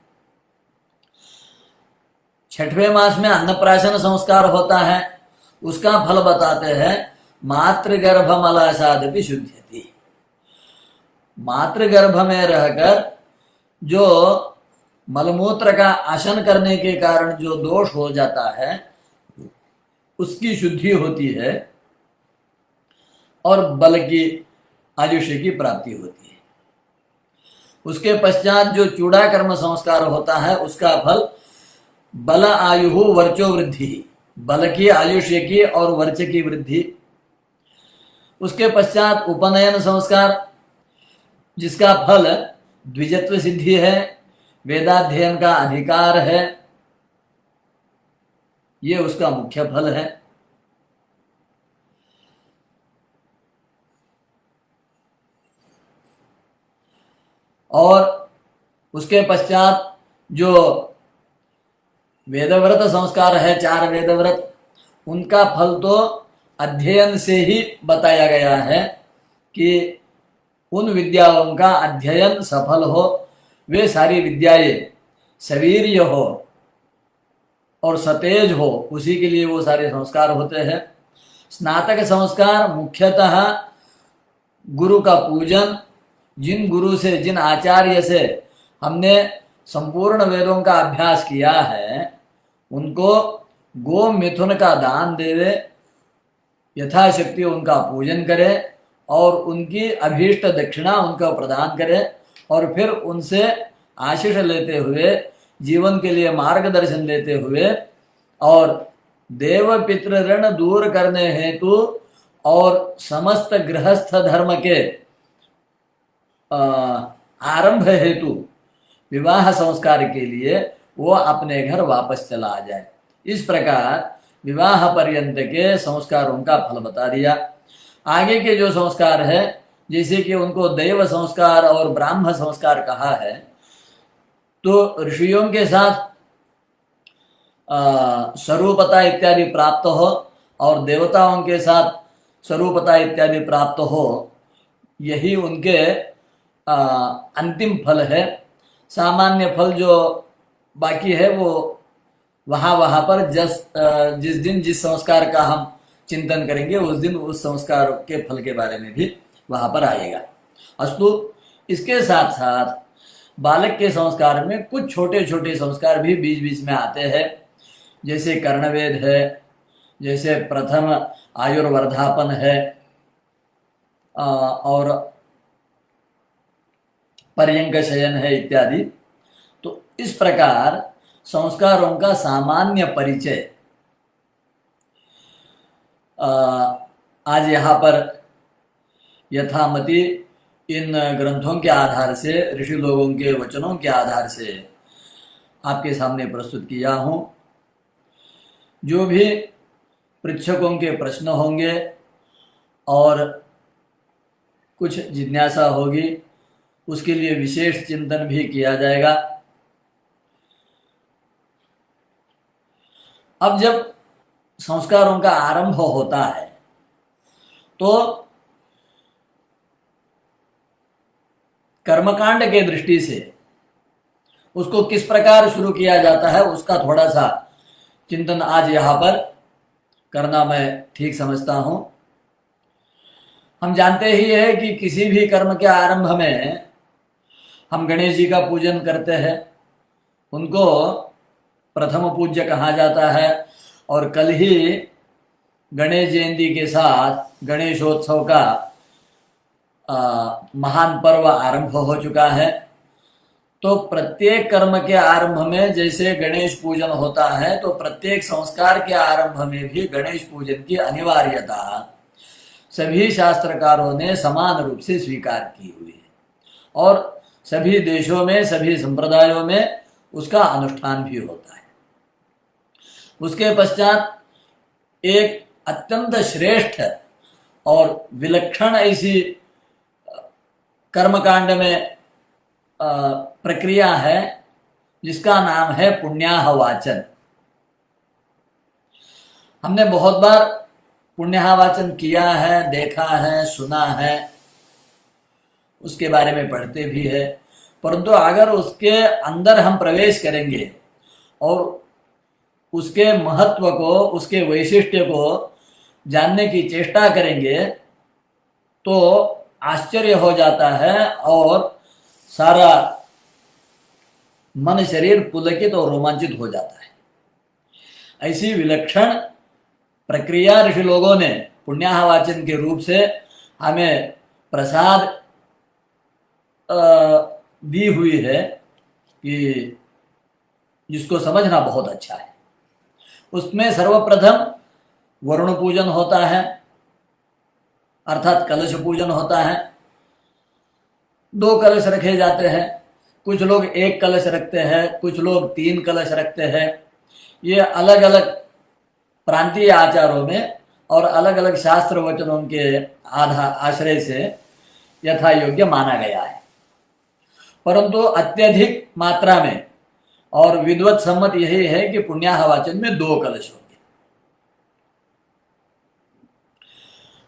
छठवें मास में अन्नप्राशन संस्कार होता है, उसका फल बताते हैं मातृगर्भ मलासादपि शुद्ध्यति। मातृगर्भ में रहकर जो मलमूत्र का आसन करने के कारण जो दोष हो जाता है, उसकी शुद्धि होती है और बल की, आयुष्य की प्राप्ति होती है। उसके पश्चात जो चूड़ा कर्म संस्कार होता है, उसका फल बल आयु वर्चो वृद्धि, बल की, आयुष्य की और वर्च की वृद्धि। उसके पश्चात उपनयन संस्कार, जिसका फल द्विजत्व सिद्धि है, वेदाध्ययन का अधिकार है, ये उसका मुख्य फल है। और उसके पश्चात जो वेदव्रत संस्कार है, 4 वेदव्रत, उनका फल तो अध्ययन से ही बताया गया है कि उन विद्याओं का अध्ययन सफल हो, वे सारी विद्याएं सवीर्य हो और सतेज हो, उसी के लिए वो सारे संस्कार होते हैं। स्नातक संस्कार मुख्यतः गुरु का पूजन, जिन गुरु से, जिन आचार्य से हमने संपूर्ण वेदों का अभ्यास किया है, उनको गो मिथुन का दान देवे, यथाशक्ति उनका पूजन करे और उनकी अभीष्ट दक्षिणा उनको प्रदान करे और फिर उनसे आशीष लेते हुए, जीवन के लिए मार्गदर्शन लेते हुए और देव पितृ ऋण दूर करने हेतु और समस्त गृहस्थ धर्म के आरंभ हेतु विवाह संस्कार के लिए वो अपने घर वापस चला आ जाए। इस प्रकार विवाह पर्यंत के संस्कारों का फल बता दिया। आगे के जो संस्कार है, जैसे कि उनको दैव संस्कार और ब्राह्म संस्कार कहा है, तो ऋषियों के साथ स्वरूपता इत्यादि प्राप्त हो और देवताओं के साथ स्वरूपता इत्यादि प्राप्त हो, यही उनके अंतिम फल है। सामान्य फल जो बाकी है वो वहाँ पर जिस दिन जिस संस्कार का हम चिंतन करेंगे, उस दिन उस संस्कार के फल के बारे में भी वहाँ पर आएगा। अस्तु, इसके साथ साथ बालक के संस्कार में कुछ छोटे छोटे संस्कार भी बीच बीच में आते हैं, जैसे कर्णवेद है, जैसे प्रथम आयुर्वर्धापन है और पर्यंक शयन है इत्यादि। तो इस प्रकार संस्कारों का सामान्य परिचय आज यहाँ पर यथामति इन ग्रंथों के आधार से, ऋषि लोगों के वचनों के आधार से आपके सामने प्रस्तुत किया हूँ। जो भी पृच्छकों के प्रश्न होंगे और कुछ जिज्ञासा होगी, उसके लिए विशेष चिंतन भी किया जाएगा। अब जब संस्कारों का आरंभ होता है तो कर्मकांड के दृष्टि से उसको किस प्रकार शुरू किया जाता है, उसका थोड़ा सा चिंतन आज यहाँ पर करना मैं ठीक समझता हूँ। हम जानते ही है कि किसी भी कर्म के आरंभ में हम गणेश जी का पूजन करते हैं, उनको प्रथम पूज्य कहा जाता है। और कल ही गणेश जयंती के साथ गणेशोत्सव का महान पर्व आरंभ हो चुका है। तो प्रत्येक कर्म के आरंभ में जैसे गणेश पूजन होता है, तो प्रत्येक संस्कार के आरंभ में भी गणेश पूजन की अनिवार्यता सभी शास्त्रकारों ने समान रूप से स्वीकार की हुई है और सभी देशों में, सभी संप्रदायों में उसका अनुष्ठान भी होता है। उसके पश्चात एक अत्यंत श्रेष्ठ और विलक्षण ऐसी कर्मकांड में प्रक्रिया है जिसका नाम है पुण्याह वाचन। हमने बहुत बार पुण्याह वाचन किया है, देखा है, सुना है, उसके बारे में पढ़ते भी है, परंतु अगर उसके अंदर हम प्रवेश करेंगे और उसके महत्व को, उसके वैशिष्ट्य को जानने की चेष्टा करेंगे तो आश्चर्य हो जाता है और सारा मन शरीर पुलकित और रोमांचित हो जाता है। ऐसी विलक्षण प्रक्रिया ऋषि लोगों ने पुण्याह वाचन के रूप से हमें प्रसाद दी हुई है कि जिसको समझना बहुत अच्छा है। उसमें सर्वप्रथम वरुण पूजन होता है, अर्थात कलश पूजन होता है। 2 कलश रखे जाते हैं, कुछ लोग 1 कलश रखते हैं, कुछ लोग 3 कलश रखते हैं। ये अलग अलग प्रांतीय आचारों में और अलग अलग शास्त्र वचनों के आश्रय से यथा योग्य माना गया है। परंतु अत्यधिक मात्रा में और विद्वत सम्मत यही है कि पुण्याह वाचन में 2 कलश होंगे।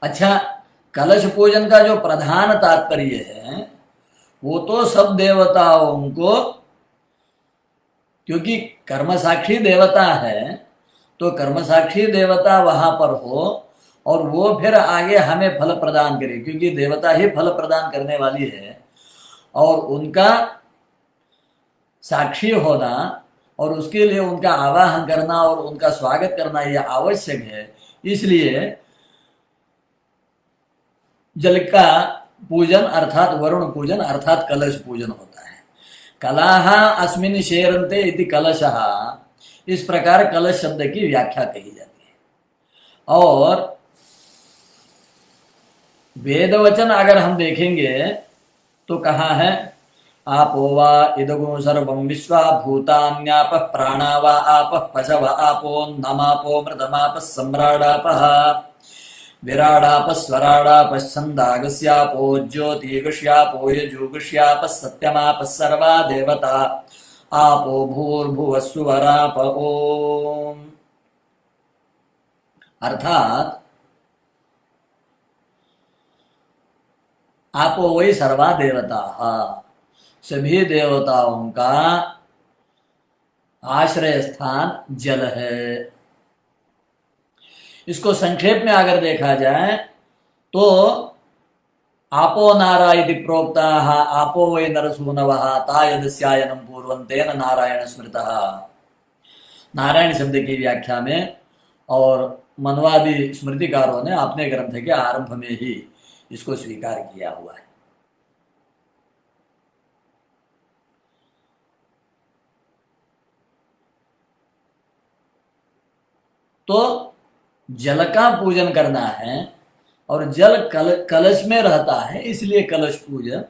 अच्छा, कलश पूजन का जो प्रधान तात्पर्य है वो तो सब देवताओं को, क्योंकि कर्मसाक्षी देवता है तो कर्मसाक्षी देवता वहां पर हो और वो फिर आगे हमें फल प्रदान करे, क्योंकि देवता ही फल प्रदान करने वाली है और उनका साक्षी होना और उसके लिए उनका आवाहन करना और उनका स्वागत करना यह आवश्यक है। इसलिए जल का पूजन अर्थात वरुण पूजन अर्थात कलश पूजन होता है। कलाह अस्मिन् शेरन्ते इति कलशः, इस प्रकार कलश शब्द की व्याख्या कही जाती है। और वेदवचन अगर हम देखेंगे तो कहा है, आपो वा इदगुं सर्वं विश्वा भूतान्यापः प्राणा वा आपः पशव आपोन्नमापो मृतमापः सम्राडापः विराडापः स्वराडापः छन्दागस्यापो ज्योतिगस्यापो यजुगस्यापः सत्यमापः सर्वा देवता आपो भूर्भुवः सुवराप ओम। अर्थात आपो वही सर्वा देवता, सभी देवताओं का आश्रय स्थान जल है। इसको संक्षेप में अगर देखा जाए तो आपो नारा इति प्रोक्ताः आपो वै नरसूनवः ता यदस्यायनं पूर्वं तेन नारायण स्मृतः। नारायण शब्द की व्याख्या में और मनवादी स्मृतिकारों ने अपने ग्रंथ के आरंभ में ही इसको स्वीकार किया हुआ है। तो जल का पूजन करना है और जल कलश में रहता है, इसलिए कलश पूजन।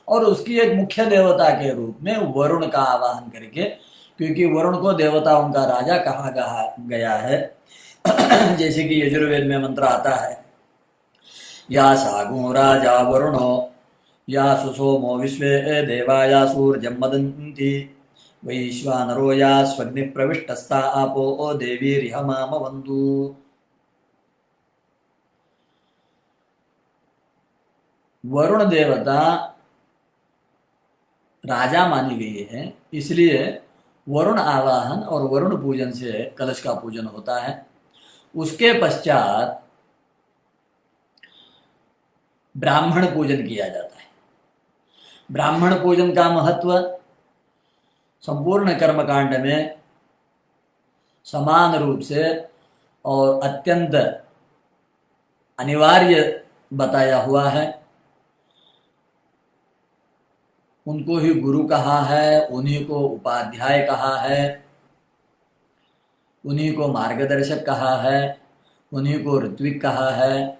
और उसकी एक मुख्य देवता के रूप में वरुण का आवाहन करके, क्योंकि वरुण को देवताओं का राजा कहा गया है। जैसे कि यजुर्वेद में मंत्र आता है, या सागो राजा वरुणो या सुसोमो विश्वे देवा या सूर्यं मदन्ति वैश्वानरो या स्वग्नि प्रविष्टस्ता आपो देवीर्यमामवन्तु। वरुण देवता राजा मानी गई है, इसलिए वरुण आवाहन और वरुण पूजन से कलश का पूजन होता है। उसके पश्चात ब्राह्मण पूजन किया जाता है। ब्राह्मण पूजन का महत्व संपूर्ण कर्मकांड में समान रूप से और अत्यंत अनिवार्य बताया हुआ है। उनको ही गुरु कहा है, उन्हीं को उपाध्याय कहा है, उन्हीं को मार्गदर्शक कहा है, उन्हीं को ऋत्विक कहा है,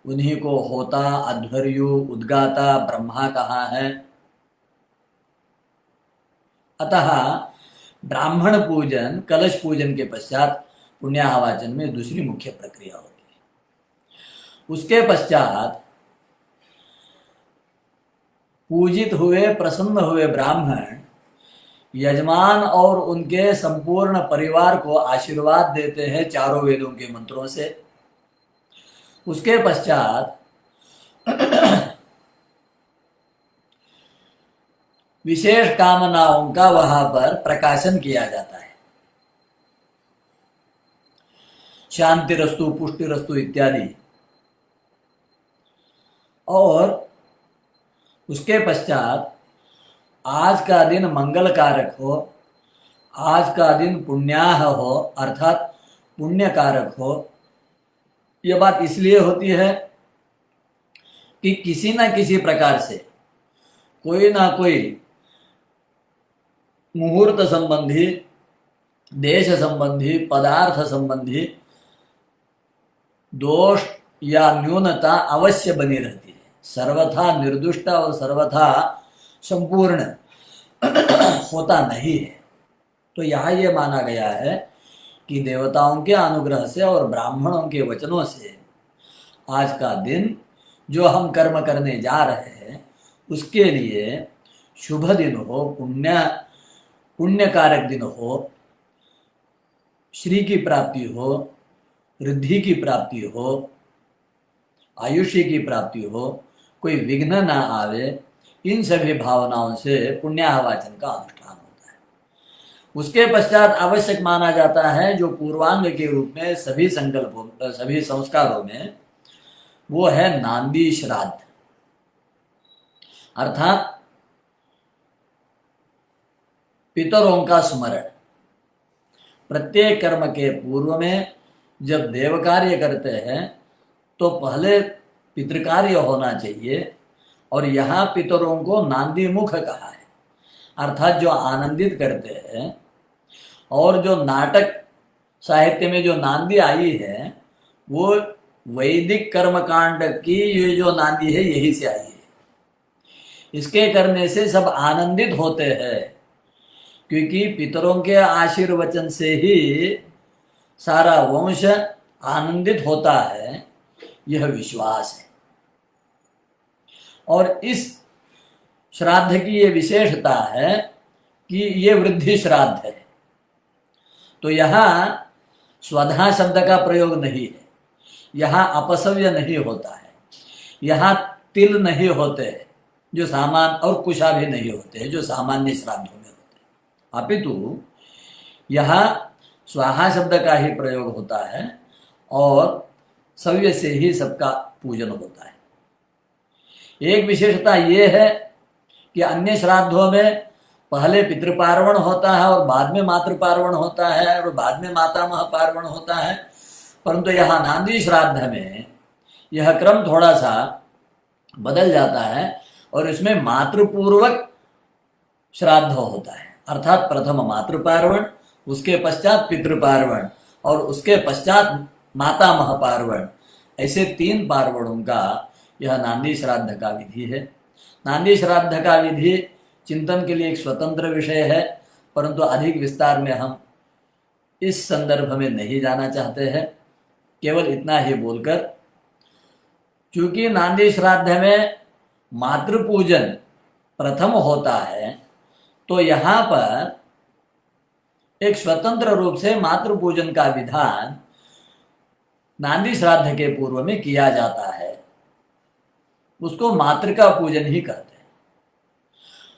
उन्हीं को होता अध्वर्यु उद्गाता ब्रह्मा कहा है। अतः ब्राह्मण पूजन कलश पूजन के पश्चात पुण्याहवाचन में दूसरी मुख्य प्रक्रिया होती है। उसके पश्चात पूजित हुए प्रसन्न हुए ब्राह्मण यजमान और उनके संपूर्ण परिवार को आशीर्वाद देते हैं चारों वेदों के मंत्रों से। उसके पश्चात विशेष कामनाओं का वहां पर प्रकाशन किया जाता है, शांतिरस्तु पुष्टिरस्तु इत्यादि। और उसके पश्चात आज का दिन मंगल कारक हो, आज का दिन पुण्याह हो अर्थात पुण्य कारक हो। यह बात इसलिए होती है कि किसी न किसी प्रकार से कोई ना कोई मुहूर्त संबंधी, देश संबंधी, पदार्थ संबंधी दोष या न्यूनता अवश्य बनी रहती है, सर्वथा निर्दुष्ट और सर्वथा संपूर्ण होता नहीं है। तो यहाँ ये माना गया है कि देवताओं के अनुग्रह से और ब्राह्मणों के वचनों से आज का दिन जो हम कर्म करने जा रहे हैं उसके लिए शुभ दिन हो, पुण्य कारक दिन हो, श्री की प्राप्ति हो, रिद्धि की प्राप्ति हो, आयुष्य की प्राप्ति हो, कोई विघ्न ना आवे, इन सभी भावनाओं से पुण्याहवाचन का अनुष्ठान होता है। उसके पश्चात आवश्यक माना जाता है जो पूर्वांग के रूप में सभी संकल्पों, सभी संस्कारों में, वो है नांदी श्राद्ध, अर्थात पितरों का स्मरण। प्रत्येक कर्म के पूर्व में जब देव कार्य करते हैं तो पहले पितृकार्य होना चाहिए, और यहाँ पितरों को नांदी मुख कहा है, अर्थात जो आनंदित करते हैं। और जो नाटक साहित्य में जो नांदी आई है वो वैदिक कर्मकांड की ये जो नांदी है यही से आई है। इसके करने से सब आनंदित होते हैं, क्योंकि पितरों के आशीर्वचन से ही सारा वंश आनंदित होता है, यह विश्वास है। और इस श्राद्ध की ये विशेषता है कि ये वृद्धि श्राद्ध है। तो यहाँ स्वधा शब्द का प्रयोग नहीं है, यहाँ अपसव्य नहीं होता है, यहाँ तिल नहीं होते हैं जो सामान्य, और कुशा भी नहीं होते हैं जो सामान्य श्राद्धों में होते हैं, अपितु यहाँ स्वाहा शब्द का ही प्रयोग होता है और सव्य से ही सबका पूजन होता है। एक विशेषता ये है कि अन्य श्राद्धों में पहले पितृपार्वण होता है और बाद में मातृपार्वण होता है और बाद में मातामह पार्वण होता है, परंतु यहाँ नांदी श्राद्ध में यह क्रम थोड़ा सा बदल जाता है और इसमें मातृपूर्वक श्राद्ध होता है, अर्थात प्रथम मातृपार्वण, उसके पश्चात पितृपार्वण और उसके पश्चात मातामह पार्वण, ऐसे 3 पार्वणों का यह नांदी श्राद्ध का विधि है। नांदी श्राद्ध का विधि चिंतन के लिए एक स्वतंत्र विषय है, परंतु अधिक विस्तार में हम इस संदर्भ में नहीं जाना चाहते हैं। केवल इतना ही बोलकर, क्योंकि नांदी श्राद्ध में मातृपूजन प्रथम होता है, तो यहाँ पर एक स्वतंत्र रूप से मातृपूजन का विधान नांदी श्राद्ध के पूर्व में किया जाता है, उसको मातृका पूजन ही कहते हैं।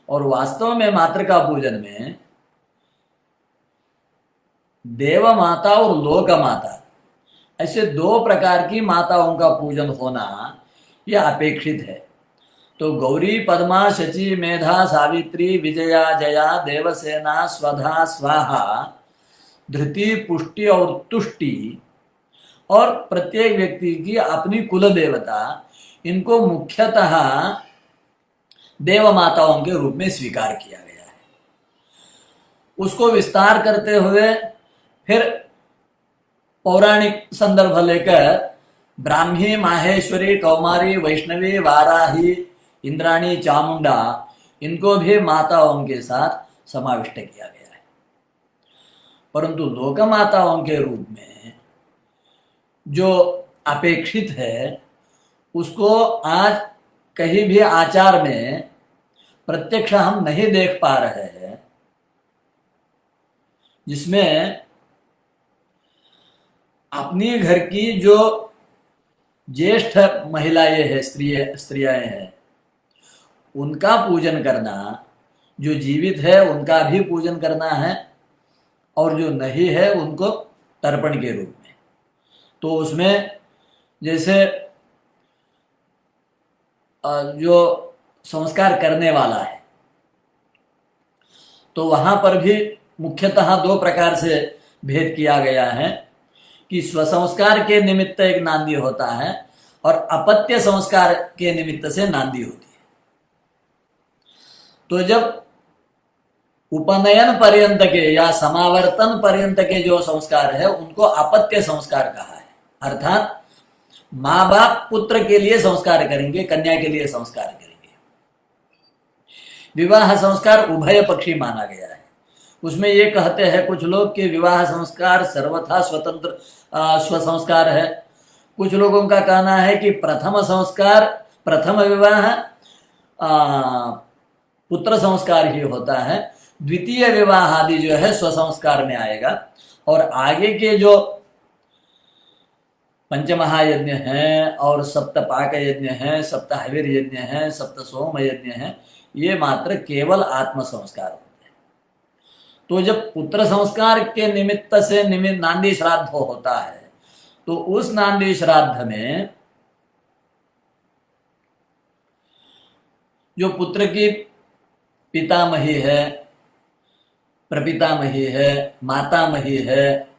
और वास्तव में मातृका पूजन में देव माता और लोक माता, ऐसे 2 प्रकार की माताओं का पूजन होना यह अपेक्षित है। तो गौरी, पद्मा, शची, मेधा, सावित्री, विजया, जया, देवसेना, स्वधा, स्वाहा, धृति, पुष्टि और तुष्टि, और प्रत्येक व्यक्ति की अपनी कुल देवता, इनको मुख्यतः देव माताओं के रूप में स्वीकार किया गया है। उसको विस्तार करते हुए फिर पौराणिक संदर्भ लेकर ब्राह्मी, माहेश्वरी, कौमारी, वैष्णवी, वाराही, इंद्राणी, चामुंडा, इनको भी माताओं के साथ समाविष्ट किया गया है। परंतु लोक माताओं के रूप में जो अपेक्षित है उसको आज कहीं भी आचार में प्रत्यक्ष हम नहीं देख पा रहे हैं, जिसमें अपनी घर की जो ज्येष्ठ महिलाएं हैं, स्त्रियां हैं, उनका पूजन करना, जो जीवित है उनका भी पूजन करना है, और जो नहीं है उनको तर्पण के रूप में। तो उसमें जैसे जो संस्कार करने वाला है, तो वहां पर भी मुख्यतः 2 प्रकार से भेद किया गया है कि स्वसंस्कार के निमित्त एक नांदी होता है और अपत्य संस्कार के निमित्त से नांदी होती है। तो जब उपनयन पर्यंत के या समावर्तन पर्यंत के जो संस्कार है उनको अपत्य संस्कार कहा है, अर्थात माँ बाप पुत्र के लिए संस्कार करेंगे, कन्या के लिए संस्कार करेंगे। विवाह संस्कार उभय पक्षी माना गया है। उसमें ये कहते हैं कुछ लोग कि विवाह संस्कार सर्वथा स्वतंत्र स्व संस्कार है। कुछ लोगों का कहना है कि प्रथम संस्कार, प्रथम विवाह पुत्र संस्कार ही होता है, द्वितीय विवाह आदि जो है स्व संस्कार में आएगा। और आगे के जो पंचमहायज्ञ हैं और सप्तपाक यज्ञ हैं, सप्ताहवीर यज्ञ हैं, सप्त सोम यज्ञ हैं, ये मात्र केवल आत्म संस्कार होते हैं। तो जब पुत्र संस्कार के निमित्त से नांदी श्राद्ध होता है, तो उस नांदी श्राद्ध में जो पुत्र की पितामही है, प्रपितामही है, मातामही है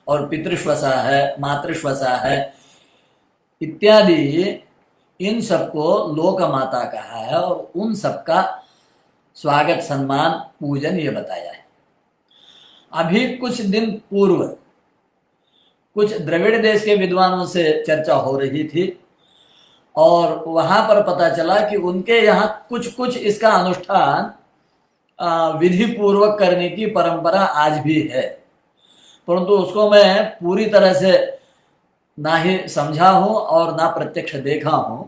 और पितृश्वसा है, मातृश्वसा है इत्यादि, इन सबको लोक माता कहा है और उन सबका स्वागत, सम्मान, पूजन ये बताया है। अभी कुछ दिन पूर्व कुछ द्रविड़ देश के विद्वानों से चर्चा हो रही थी और वहां पर पता चला कि उनके यहाँ कुछ कुछ इसका अनुष्ठान विधि पूर्वक करने की परंपरा आज भी है, परंतु उसको मैं पूरी तरह से ना ही समझा हूं और ना प्रत्यक्ष देखा हूं,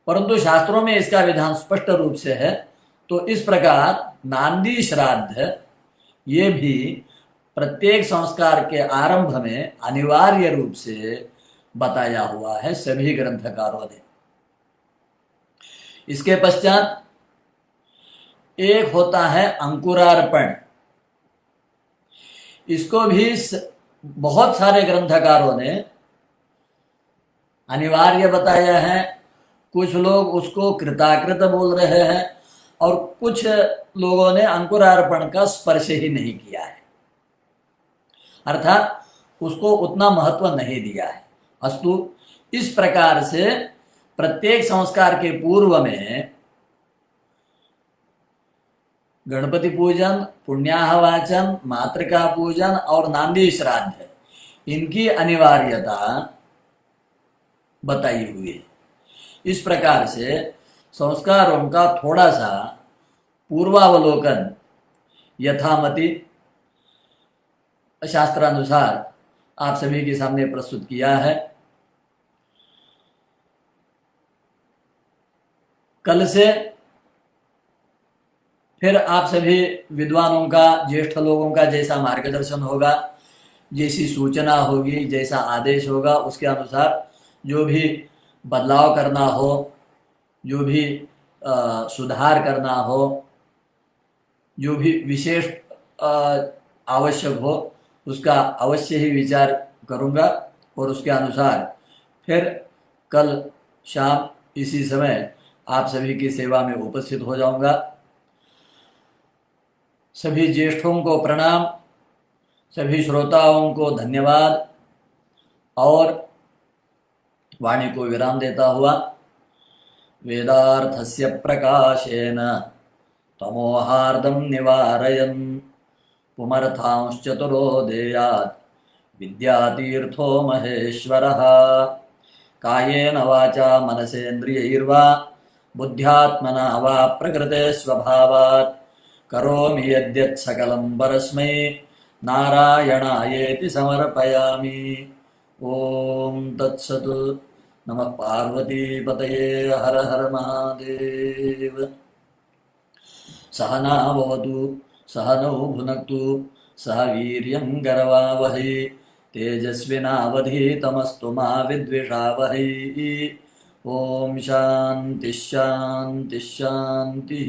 परंतु शास्त्रों में इसका विधान स्पष्ट रूप से है। तो इस प्रकार नांदी श्राद्ध ये भी प्रत्येक संस्कार के आरंभ में अनिवार्य रूप से बताया हुआ है सभी ग्रंथकारों ने। इसके पश्चात एक होता है अंकुरार्पण। इसको भी बहुत सारे ग्रंथकारों ने अनिवार्य बताया है। कुछ लोग उसको कृताकृत बोल रहे हैं और कुछ लोगों ने अंकुरार्पण का स्पर्श ही नहीं किया है, अर्थात उसको उतना महत्व नहीं दिया है। अस्तु, इस प्रकार से प्रत्येक संस्कार के पूर्व में गणपति पूजन, पुण्याहवाचन, मातृका पूजन और नांदी श्राद्ध, इनकी अनिवार्यता बताई हुई है। इस प्रकार से संस्कारों का थोड़ा सा पूर्वावलोकन यथामति शास्त्रानुसार आप सभी के सामने प्रस्तुत किया है। कल से फिर आप सभी विद्वानों का, ज्येष्ठ लोगों का जैसा मार्गदर्शन होगा, जैसी सूचना होगी, जैसा आदेश होगा, उसके अनुसार जो भी बदलाव करना हो, जो भी सुधार करना हो, जो भी विशेष आवश्यक हो, उसका अवश्य ही विचार करूँगा और उसके अनुसार फिर कल शाम इसी समय आप सभी की सेवा में उपस्थित हो जाऊँगा। सभी ज्येष्ठों को प्रणाम, सभी श्रोताओं को धन्यवाद और वाणी को विराम देता हुआ वेदार्थस्य प्रकाशेन तमोहार्दं निवारयन् पुमर्थांश्चतुरो देयात् विद्यातीर्थो महेश्वरः। कायेन वाचा मनसेन्द्रियैर्वा बुद्ध्यात्मना वा प्रकृते स्वभावात् करोमि यद्यत् सकलं परस्मै नारायणायेति समर्पयामि। ओम तत्सत्। नमः पार्वतीपतये। हर हर महादेव। सहना भवतु, सहनौ भुनक्तु, सह वीर्यं करवावहै, तेजस्विनावधीतमस्तु मा विद्विषावहै। ओम शांति शांति शांति।